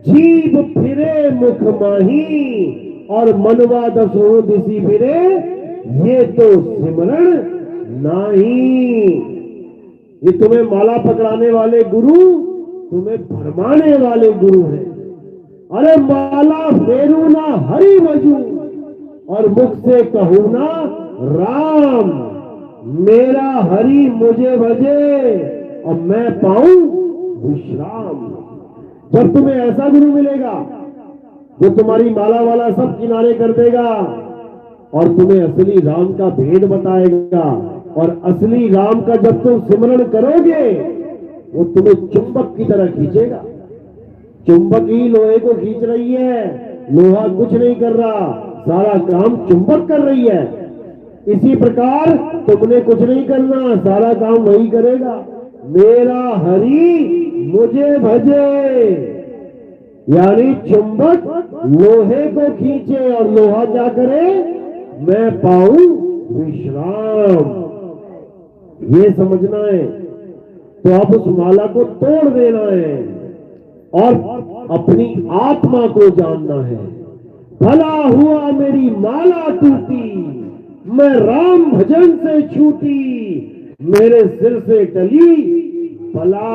जीभ फिरे मुख माही, और मनवा दसों दिसी फिरे, ये तो सिमरण नाही। ये तुम्हें माला पकड़ाने वाले गुरु तुम्हें भरमाने वाले गुरु हैं। अरे माला फेरू ना हरि भजू, और मुख से कहूं ना राम। मेरा हरि मुझे भजे और मैं पाऊं विश्राम। जब तुम्हें ऐसा गुरु मिलेगा जो तुम्हारी माला वाला सब किनारे कर देगा और तुम्हें असली राम का भेद बताएगा, और असली राम का जब तुम सिमरण करोगे, वो तुम्हें चुंबक की तरह खींचेगा। चुंबक ही लोहे को खींच रही है, लोहा कुछ नहीं कर रहा, सारा काम चुंबक कर रही है। इसी प्रकार तुमने कुछ नहीं करना, सारा काम वही करेगा। मेरा हरि मुझे भजे, यानी चुंबक लोहे को खींचे और लोहा क्या करे? मैं पाऊं विश्राम। ये समझना है। तो अब उस माला को तोड़ देना है और अपनी आत्मा को जानना है। भला हुआ मेरी माला टूटी, मैं राम भजन से छूटी, मेरे सिर से टली बला।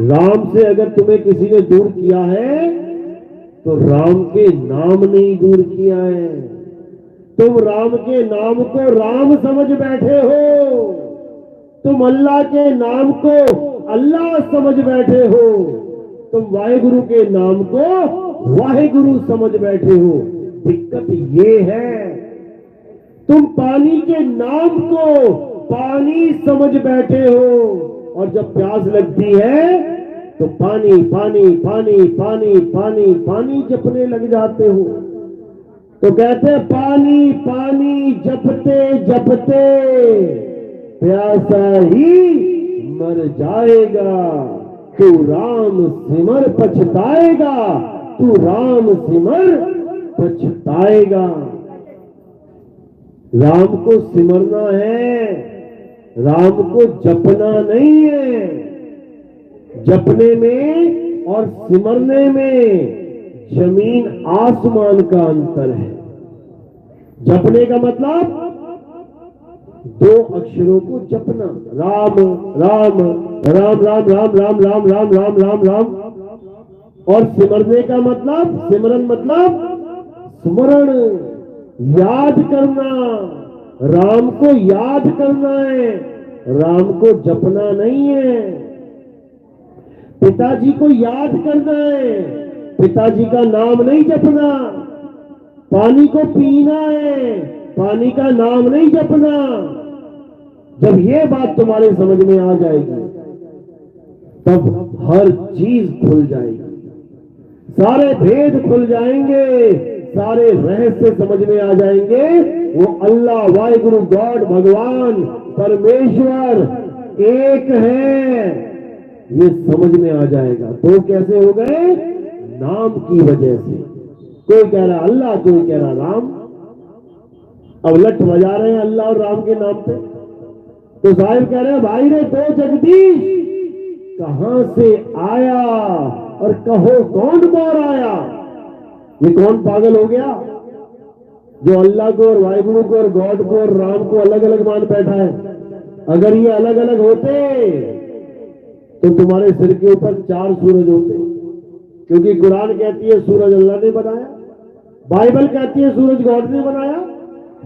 राम से अगर तुम्हें किसी ने दूर किया है तो राम के नाम नहीं दूर किया है। तुम राम के नाम को राम समझ बैठे हो, तुम अल्लाह के नाम को अल्लाह समझ बैठे हो, तुम वाहेगुरु के नाम को वाहेगुरु समझ बैठे हो। दिक्कत ये है, तुम पानी के नाम को पानी समझ बैठे हो, और जब प्यास लगती है तो पानी पानी पानी पानी पानी पानी जपने लग जाते हो। तो कहते हैं पानी पानी जपते जपते प्यासा ही मर जाएगा, तू राम सिमर पछताएगा, तू राम सिमर पछताएगा। राम को सिमरना है, राम को जपना नहीं है। जपने में और सिमरने में जमीन आसमान का अंतर है। जपने का मतलब दो अक्षरों को जपना, राम राम राम राम राम राम राम राम राम राम राम। और सिमरने का मतलब, सिमरन मतलब स्मरण, याद करना, राम को याद करना है, राम को जपना नहीं है। पिताजी को याद करना है, पिताजी का नाम नहीं जपना। पानी को पीना है, पानी का नाम नहीं जपना। जब ये बात तुम्हारे समझ में आ जाएगी तब हर चीज खुल जाएगी, सारे भेद खुल जाएंगे, सारे रहस्य समझ में आ जाएंगे। वो अल्लाह, वाहिगुरु, गॉड, भगवान, परमेश्वर एक है, ये समझ में आ जाएगा। तो कैसे हो गए? नाम की वजह से। कोई कह रहा अल्लाह, कोई कह रहा राम। अब लठ बजा रहे हैं अल्लाह और राम के नाम पे। तो साहिब कह रहे हैं भाई रे दो जगदीश कहां से आया और कहो कौन बार आया। ये कौन पागल हो गया जो अल्लाह को और वाहिगुरु को और गॉड को और राम को अलग अलग मान बैठा है? अगर ये अलग अलग होते तो तुम्हारे सिर के ऊपर 4 सूरज होते, क्योंकि कुरान कहती है सूरज अल्लाह ने बनाया, बाइबल कहती है सूरज गॉड ने बनाया,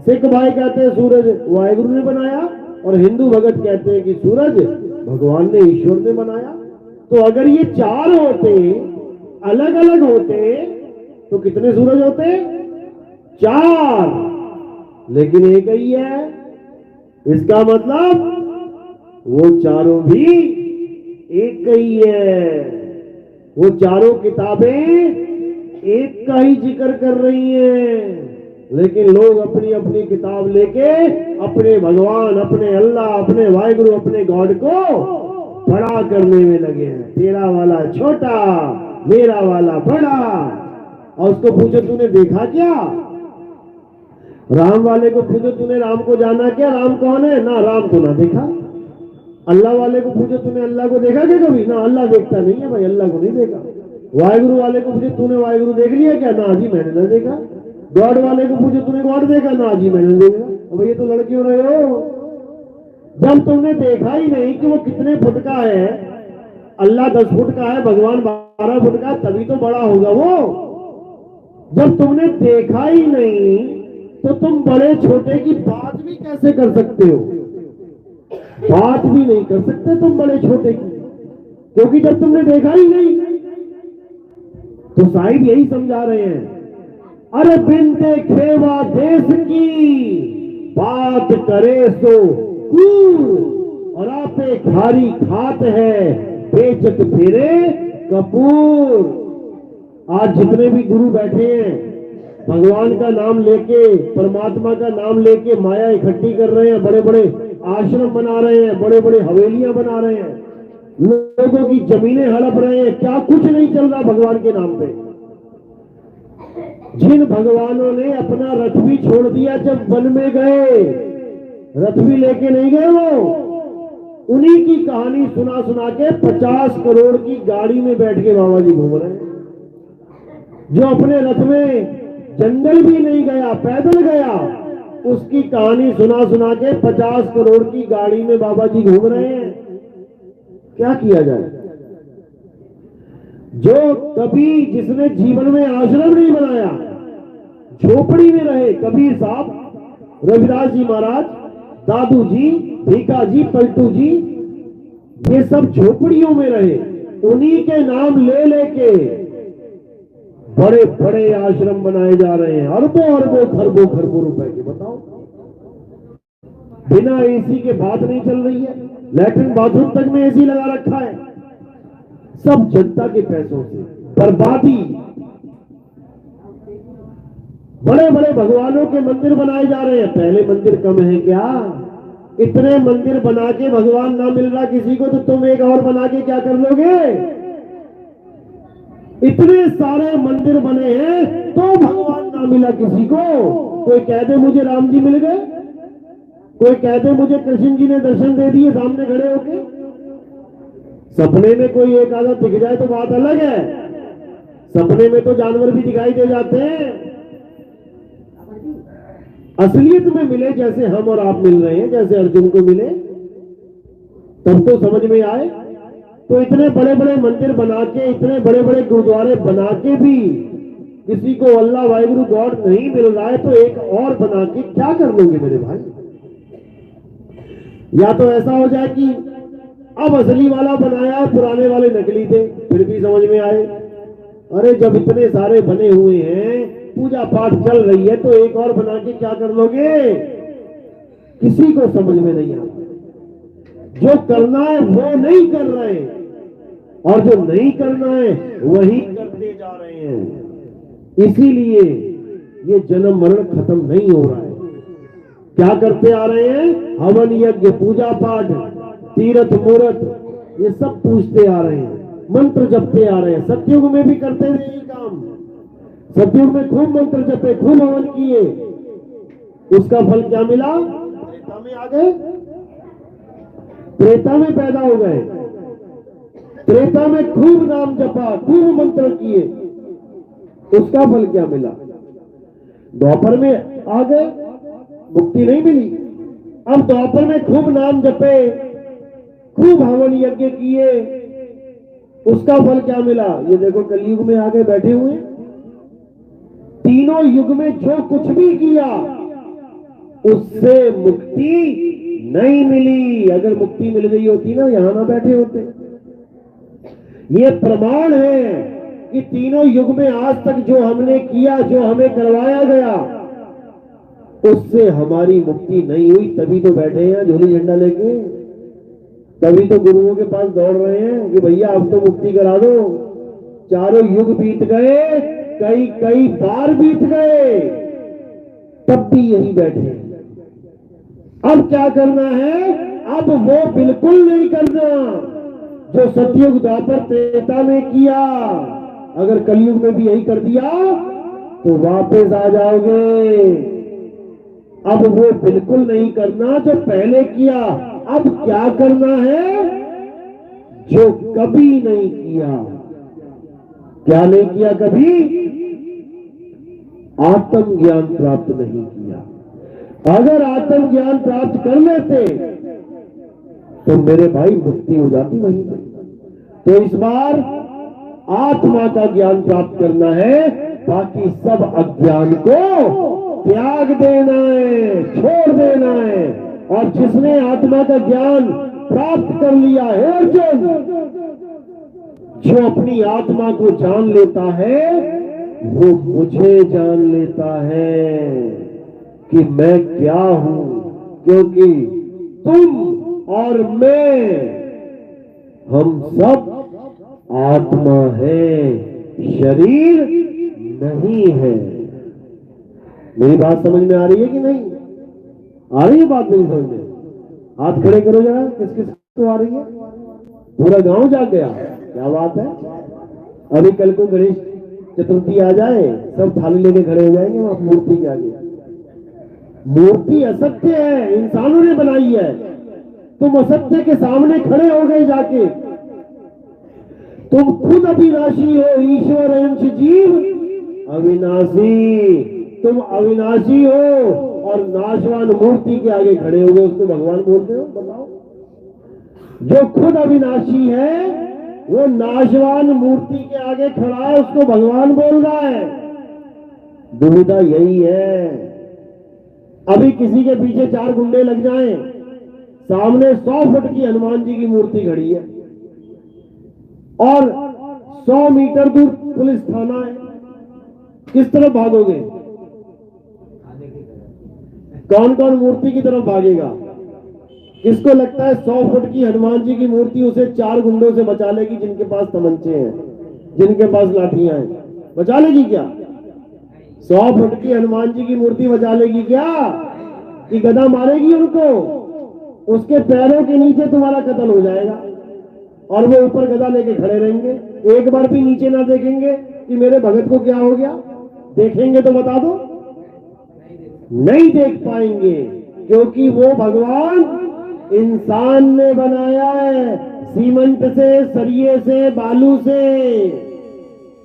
सिख भाई कहते हैं सूरज वाहिगुरु ने बनाया, और हिंदू भगत कहते हैं कि सूरज भगवान ने, ईश्वर ने बनाया। तो अगर ये 4 होते, अलग अलग होते, तो कितने सूरज होते? 4, लेकिन एक ही है। इसका मतलब वो चारों भी एक ही है। वो चारों किताबें एक का ही जिक्र कर रही हैं, लेकिन लोग अपनी अपनी किताब लेके अपने भगवान, अपने अल्लाह, अपने वाहिगुरु, अपने गॉड को बड़ा करने में लगे हैं। तेरा वाला छोटा, मेरा वाला बड़ा। और उसको पूछो तूने देखा क्या? राम वाले को पूछो तूने राम को जाना क्या? राम कौन है? ना राम को ना देखा। अल्लाह वाले को पूछो तूने अल्लाह को देखा क्या कभी? ना अल्लाह देखता नहीं है भाई, अल्लाह को नहीं देखा। वाहिगुरु वाले को पूछो तूने वाहिगुरु देख लिया क्या? ना जी मैंने ना देखा। गॉड वाले को पूछो तूने गॉड देखा? ना जी मैंने देखा। अब ये तो लड़के हो रहे हो। जब तुमने देखा ही नहीं कि वो कितने फुट का है, अल्लाह 10 फुट का है, भगवान 12 फुट का, तभी तो बड़ा होगा वो। जब तुमने देखा ही नहीं तो तुम बड़े छोटे की बात भी कैसे कर सकते हो? बात भी नहीं कर सकते तुम बड़े छोटे की, क्योंकि जब तुमने देखा ही नहीं। तो साहिब यही समझा रहे हैं, अरे बिन देखे वा देश की बात करे सो कूर, और आपे खारी खात है बेचत फिरे कपूर। आज जितने भी गुरु बैठे हैं, भगवान का नाम लेके, परमात्मा का नाम लेके माया इकट्ठी कर रहे हैं, बड़े बड़े आश्रम बना रहे हैं, बड़े बड़े हवेलियां बना रहे हैं, लोगों की जमीनें हड़प रहे हैं, क्या कुछ नहीं चल रहा भगवान के नाम पे। जिन भगवानों ने अपना रथ भी छोड़ दिया जब वन में गए, रथ भी लेके नहीं गए वो, उन्हीं की कहानी सुना सुना के 50 करोड़ की गाड़ी में बैठ के बाबा जी घूम रहे हैं। जो अपने रथ में जंगल भी नहीं गया, पैदल गया, उसकी कहानी सुना सुना के 50 करोड़ की गाड़ी में बाबा जी घूम रहे हैं। क्या किया जाए? जो कभी जिसने जीवन में आश्रम नहीं बनाया, झोपड़ी में रहे, कबीर साहब, रविदास जी महाराज, दादू जी, भीखा जी, पलटू जी, ये सब झोपड़ियों में रहे, उन्हीं के नाम ले लेके बड़े बड़े आश्रम बनाए जा रहे हैं, अरबों अरबों खरबों खरबों रुपए के। बताओ, बिना एसी के बात नहीं चल रही है, लैट्रिन बाथरूम तक में एसी लगा रखा है, सब जनता के पैसों से बर्बादी। बड़े बड़े भगवानों के मंदिर बनाए जा रहे हैं। पहले मंदिर कम है क्या? इतने मंदिर बना के भगवान ना मिल रहा किसी को, तो तुम एक और बना के क्या कर लोगे? इतने सारे मंदिर बने हैं तो भगवान ना मिला किसी को। कोई कह दे मुझे राम जी मिल गए, कोई कह दे मुझे कृष्ण जी ने दर्शन दे दिए सामने खड़े होके। सपने में कोई एक आधा दिख जाए तो बात अलग है, सपने में तो जानवर भी दिखाई दे जाते हैं। असलियत में मिले, जैसे हम और आप मिल रहे हैं, जैसे अर्जुन को मिले, तब तो समझ में आए। तो इतने बड़े बड़े मंदिर बना के, इतने बड़े बड़े गुरुद्वारे बना के भी किसी को अल्लाह वाहिगुरु गॉड नहीं मिल रहा है, तो एक और बना के क्या कर लोगे मेरे भाई? या तो ऐसा हो जाए कि अब असली वाला बनाया, पुराने वाले नकली थे, फिर भी समझ में आए। अरे जब इतने सारे बने हुए हैं, पूजा पाठ चल रही है, तो एक और बना के क्या कर लोगे? किसी को समझ में नहीं आता। जो करना है वो नहीं कर रहे, और जो नहीं करना है वही करते जा रहे हैं। इसीलिए ये जन्म मरण खत्म नहीं हो रहा है। क्या करते आ रहे हैं? हवन यज्ञ, पूजा पाठ, तीर्थ मूर्त, ये सब पूछते आ रहे हैं, मंत्र जपते आ रहे हैं। सतयुग में भी करते थे यही काम। सतयुग में खूब मंत्र जपे, खूब हवन किए, उसका फल क्या मिला? त्रेता में आ गए, त्रेता में पैदा हो गए, त्रेता में खूब नाम जपा, खूब मंत्र किए, उसका फल क्या मिला? द्वापर में आ गए, मुक्ति नहीं मिली। अब द्वापर में खूब नाम जपे, खूब हवन यज्ञ किए, उसका फल क्या मिला? ये देखो कलयुग में आके बैठे हुए। तीनों युग में जो कुछ भी किया उससे मुक्ति नहीं मिली। अगर मुक्ति मिल गई होती ना, यहां ना बैठे होते। ये प्रमाण है कि तीनों युग में आज तक जो हमने किया, जो हमें करवाया गया, उससे हमारी मुक्ति नहीं हुई। तभी तो बैठे हैं झोली झंडा लेके, तभी तो गुरुओं के पास दौड़ रहे हैं कि भैया अब तो मुक्ति करा दो। चारों युग बीत गए, कई कई बार बीत गए, तब भी यही बैठे हैं। अब क्या करना है? अब वो बिल्कुल नहीं करना जो सतयुग द्वापर त्रेता में किया। अगर कलयुग में भी यही कर दिया तो वापस आ जाओगे। अब वो बिल्कुल नहीं करना जो पहले किया। अब क्या करना है? जो कभी नहीं किया। क्या नहीं किया कभी? आत्मज्ञान प्राप्त नहीं किया। अगर आत्मज्ञान प्राप्त कर लेते तो मेरे भाई मुक्ति हो जाती वहीं पर। तो इस बार आत्मा का ज्ञान प्राप्त करना है, बाकी सब अज्ञान को त्याग देना है, छोड़ देना है। और जिसने आत्मा का ज्ञान प्राप्त कर लिया है अर्जुन, जो अपनी आत्मा को जान लेता है वो मुझे जान लेता है कि मैं क्या हूं। क्योंकि तुम और मैं, हम सब आत्मा है, शरीर नहीं है। मेरी बात समझ में आ रही है कि नहीं आ रही है? बात नहीं समझ में? हाथ खड़े करो जरा, किस किस को आ रही है? पूरा गांव जाग गया, क्या बात है। अभी कल को गणेश चतुर्थी आ जाए, सब थाली लेके खड़े हो जाएंगे वहां मूर्ति के आगे। मूर्ति असत्य है, इंसानों ने बनाई है। तुम असत्य के सामने खड़े हो गए जाके। तुम खुद अविनाशी हो, ईश्वर अंश जीव अविनाशी। तुम अविनाशी हो और नाशवान मूर्ति के आगे खड़े हो गए, उसको भगवान बोलते हो? बताओ। जो खुद अविनाशी है वो नाशवान मूर्ति के आगे खड़ा है, उसको भगवान बोल रहा है। दुविधा यही है। अभी किसी के पीछे 4 गुंडे लग जाएं, सामने 100 फुट की हनुमान जी की मूर्ति खड़ी है और 100 मीटर दूर पुलिस थाना है, किस तरफ भागोगे? कौन कौन मूर्ति की तरफ भागेगा? किसको लगता है 100 फुट की हनुमान जी की मूर्ति उसे 4 गुंडों से बचा लेगी जिनके पास तमंचे हैं, जिनके पास लाठियां हैं? बचा लेगी क्या? 100 फुट की हनुमान जी की मूर्ति बचा लेगी क्या? कि गदा मारेगी उनको? उसके पैरों के नीचे तुम्हारा कत्ल हो जाएगा और वो ऊपर गदा लेके खड़े रहेंगे। एक बार भी नीचे ना देखेंगे कि मेरे भगत को क्या हो गया। देखेंगे तो बता दो, नहीं देख पाएंगे, क्योंकि वो भगवान इंसान ने बनाया है, सीमेंट से, सरिये से, बालू से।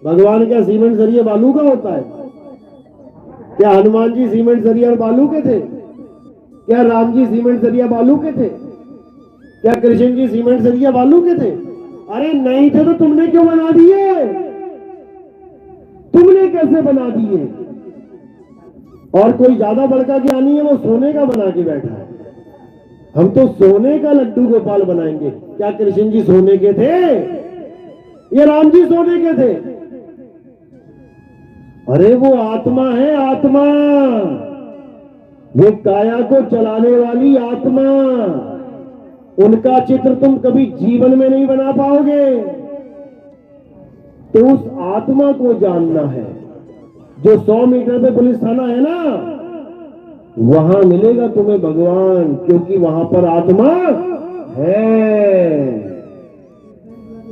भगवान क्या सीमेंट सरिये बालू का होता है? क्या हनुमान जी सीमेंट सरिया और बालू के थे? क्या राम जी सीमेंट सरिया बालू के थे? क्या कृष्ण जी सीमेंट सरिया बालू के थे? अरे नहीं थे तो तुमने क्यों बना दिए? तुमने कैसे बना दिए? और कोई ज्यादा बड़का ज्ञानी है, वो सोने का बना के बैठा है। हम तो सोने का लड्डू गोपाल बनाएंगे। क्या कृष्ण जी सोने के थे? ये राम जी सोने के थे? अरे वो आत्मा है, आत्मा, वो काया को चलाने वाली आत्मा। उनका चित्र तुम कभी जीवन में नहीं बना पाओगे। तो उस आत्मा को जानना है। जो 100 मीटर पे पुलिस थाना है ना, वहां मिलेगा तुम्हें भगवान, क्योंकि वहां पर आत्मा है।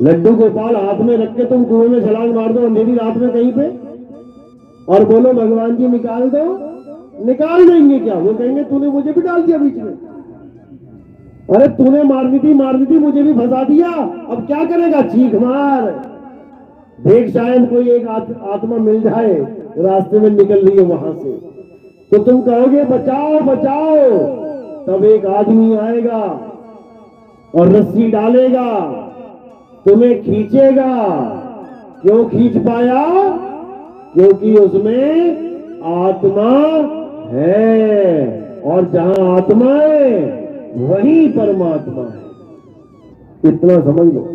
लड्डू गोपाल हाथ में रख के तुम कुएं में छलांग मार दो अंधेरी रात में कहीं पे, और बोलो भगवान जी निकाल दो, निकाल देंगे क्या? वो कहेंगे तूने मुझे भी डाल दिया बीच में। अरे तूने मारनी थी, मुझे भी फंसा दिया, अब क्या करेगा? चीख मार। देख शायद कोई एक आत्मा मिल जाए रास्ते में निकल रही है वहां से, तो तुम कहोगे बचाओ बचाओ। तब एक आदमी आएगा और रस्सी डालेगा, तुम्हें खींचेगा। क्यों खींच पाया? क्योंकि उसमें आत्मा है, और जहां आत्मा है वहीं परमात्मा है। इतना समझ लो।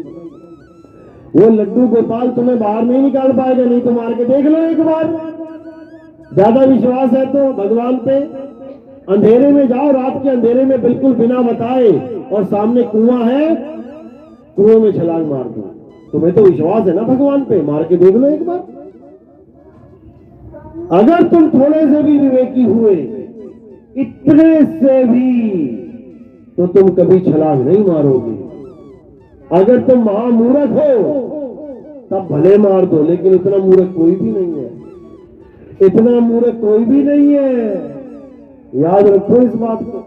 वो लड्डू गोपाल तुम्हें बाहर नहीं निकाल पाएगा, नहीं तो मार के देख लो एक बार। ज्यादा विश्वास है तो भगवान पे। अंधेरे में जाओ, रात के अंधेरे में बिल्कुल बिना बताए, और सामने कुआं है, कुएं में छलांग मार दो। तुम्हें तो विश्वास है ना भगवान पे, मार के देख लो एक बार। अगर तुम थोड़े से भी विवेकी हुए, इतने से भी, तो तुम कभी छलांग नहीं मारोगे। अगर तुम महामूर्ख हो तब भले मार दो, लेकिन इतना मूर्ख कोई भी नहीं है। इतना मूर्ख कोई भी नहीं है, याद रखो इस बात को।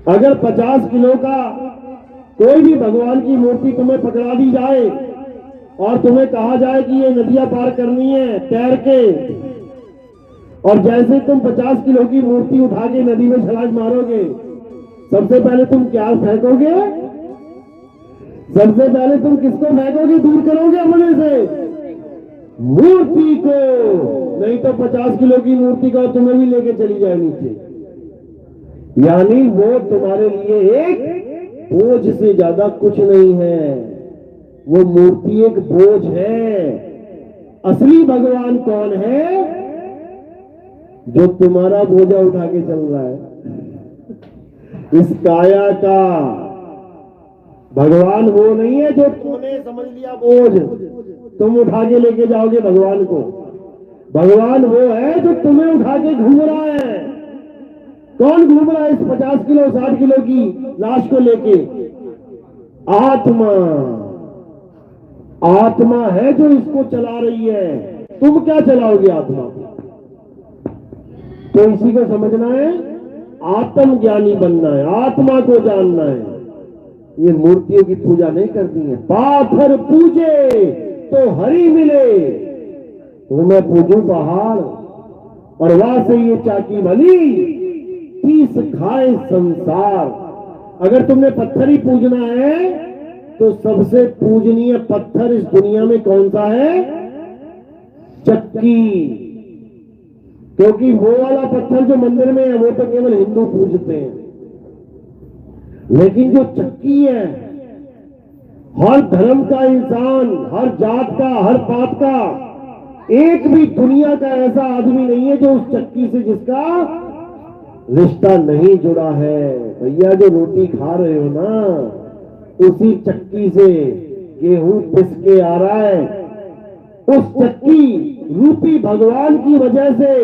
अगर 50 किलो का कोई भी भगवान की मूर्ति तुम्हें पकड़ा दी जाए और तुम्हें कहा जाए कि ये नदियां पार करनी है तैर के, और जैसे तुम 50 किलो की मूर्ति उठा के नदी में छलांग मारोगे, सबसे पहले तुम क्या फेंकोगे? सबसे पहले तुम किसको फेंकोगे, दूर करोगे अपने से? मूर्ति को। नहीं तो 50 किलो की मूर्ति को तुम्हें भी लेके चली जाए नीचे। यानी वो तुम्हारे लिए एक बोझ से ज्यादा कुछ नहीं है। वो मूर्ति एक बोझ है। असली भगवान कौन है? जो तुम्हारा बोझा उठा के चल रहा है। इस काया का भगवान वो नहीं है जो तुमने समझ लिया बोझ, तुम उठा के लेके जाओगे भगवान को। भगवान वो है जो तुम्हें उठा के घूम रहा है। कौन घूम रहा है इस 50 किलो 60 किलो की लाश को लेके? आत्मा। आत्मा है जो इसको चला रही है। तुम क्या चलाओगे आत्मा को? तो इसी को समझना है, आत्मज्ञानी बनना है, आत्मा को जानना है। ये मूर्तियों की पूजा नहीं करती है। पाथर पूजे तो हरि मिले, तो मैं पूजू पहाड़, और वहां से ये चाकी भली पीस खाए संसार। अगर तुमने पत्थर ही पूजना है तो सबसे पूजनीय पत्थर इस दुनिया में कौन सा है? चक्की। क्योंकि वो वाला पत्थर जो मंदिर में है वो तो केवल हिंदू पूजते हैं, लेकिन जो चक्की है, हर धर्म का इंसान, हर जात का, हर पात का, एक भी दुनिया का ऐसा आदमी नहीं है जो उस चक्की से जिसका रिश्ता नहीं जुड़ा है। भैया जो रोटी खा रहे हो ना, उसी चक्की से गेहूं पिस के आ रहा है। उस चक्की रूपी भगवान की वजह से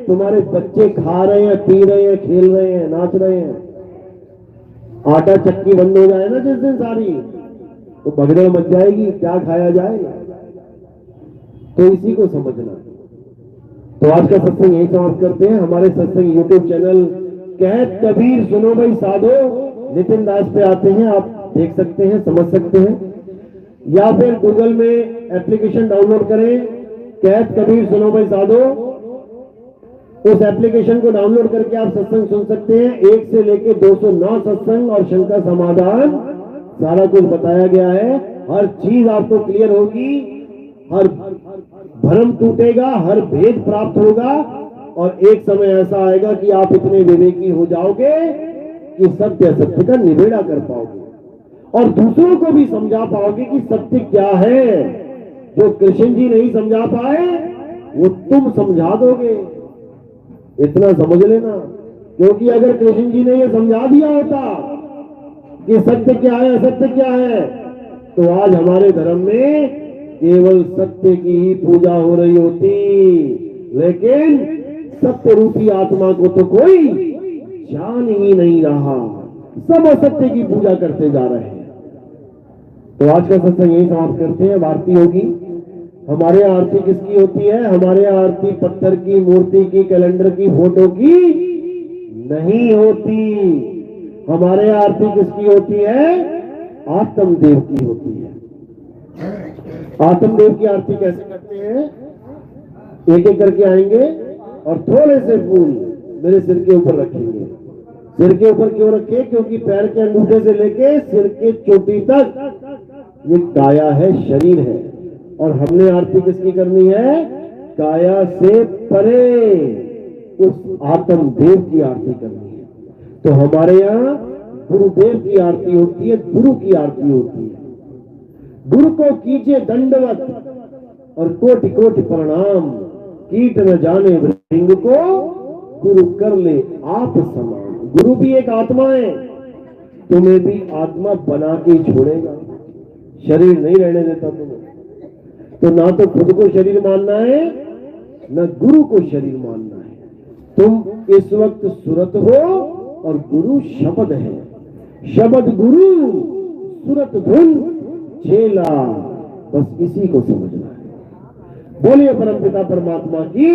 तुम्हारे बच्चे खा रहे हैं, पी रहे हैं, खेल रहे हैं, नाच रहे हैं। आटा चक्की बंद हो जाए ना जिस दिन सारी, तो भगदड़ मच जाएगी, क्या खाया जाएगा? तो इसी को समझना। तो आज का सत्संग यही समाप्त करते हैं। हमारे सत्संग यूट्यूब चैनल कहत कबीर सुनो भाई साधो नितिन दास पे आते हैं, आप देख सकते हैं, समझ सकते हैं, या फिर गूगल में एप्लीकेशन डाउनलोड करें कहत कबीर सुनो भाई साधो, उस एप्लीकेशन को डाउनलोड करके आप सत्संग सुन सकते हैं। 1 से लेके 209 सत्संग और शंका समाधान सारा कुछ बताया गया है। हर चीज आपको क्लियर होगी, हर भ्रम टूटेगा, हर भेद प्राप्त होगा और एक समय ऐसा आएगा कि आप इतने विवेकी हो जाओगे कि सत्य असत्य का निबेड़ा कर पाओगे और दूसरों को भी समझा पाओगे कि सत्य क्या है। जो कृष्ण जी नहीं समझा पाए वो तुम समझा दोगे, इतना समझ लेना। क्योंकि अगर कृष्ण जी ने ये समझा दिया होता कि सत्य क्या है असत्य क्या है, तो आज हमारे धर्म में केवल सत्य की ही पूजा हो रही होती, लेकिन सत्य रूपी आत्मा को तो कोई जान ही नहीं रहा, सब असत्य की पूजा करते जा रहे हैं। तो आज का सत्संग यही समाप्त करते हैं। आरती होगी। हमारे यहाँ आरती किसकी होती है? हमारे यहाँ आरती पत्थर की, मूर्ति की, कैलेंडर की, फोटो की नहीं होती। हमारे यहाँ आरती किसकी होती है? आत्मदेव की होती है। आत्मदेव की आरती कैसे करते हैं? एक एक करके आएंगे और थोड़े से फूल मेरे सिर के ऊपर रखेंगे। सिर के ऊपर क्यों रखे? क्योंकि पैर के अंगूठे से लेके सिर के चोटी तक ये काया है, शरीर है, और हमने आरती किसकी करनी है? काया से परे उस आत्मदेव की आरती करनी है। तो हमारे यहाँ गुरुदेव की आरती होती है, गुरु की आरती होती है। गुरु को कीजिए दंडवत और कोटि कोटि प्रणाम, कीट न जाने भृंग को गुरु कर ले आप समान। गुरु भी एक आत्मा है, तुम्हें भी आत्मा बना के ही छोड़ेगा, शरीर नहीं रहने देता तुम्हें। तो ना तो खुद को शरीर मानना है, न गुरु को शरीर मानना है। तुम इस वक्त सुरत हो और गुरु शब्द है। शब्द गुरु, सुरत धुन चेला, बस इसी को समझना है। बोलिए परमपिता परमात्मा की,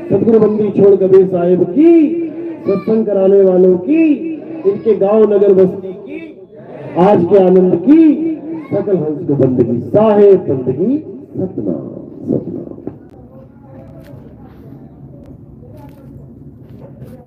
सदगुरु बंदी छोड़ कबीर साहिब की, सत्संग कराने वालों की, इनके गांव नगर बस्ती की, आज के आनंद की, सकल हंस को बंदगी, साहेब बंदगी, सतनाम सतनाम।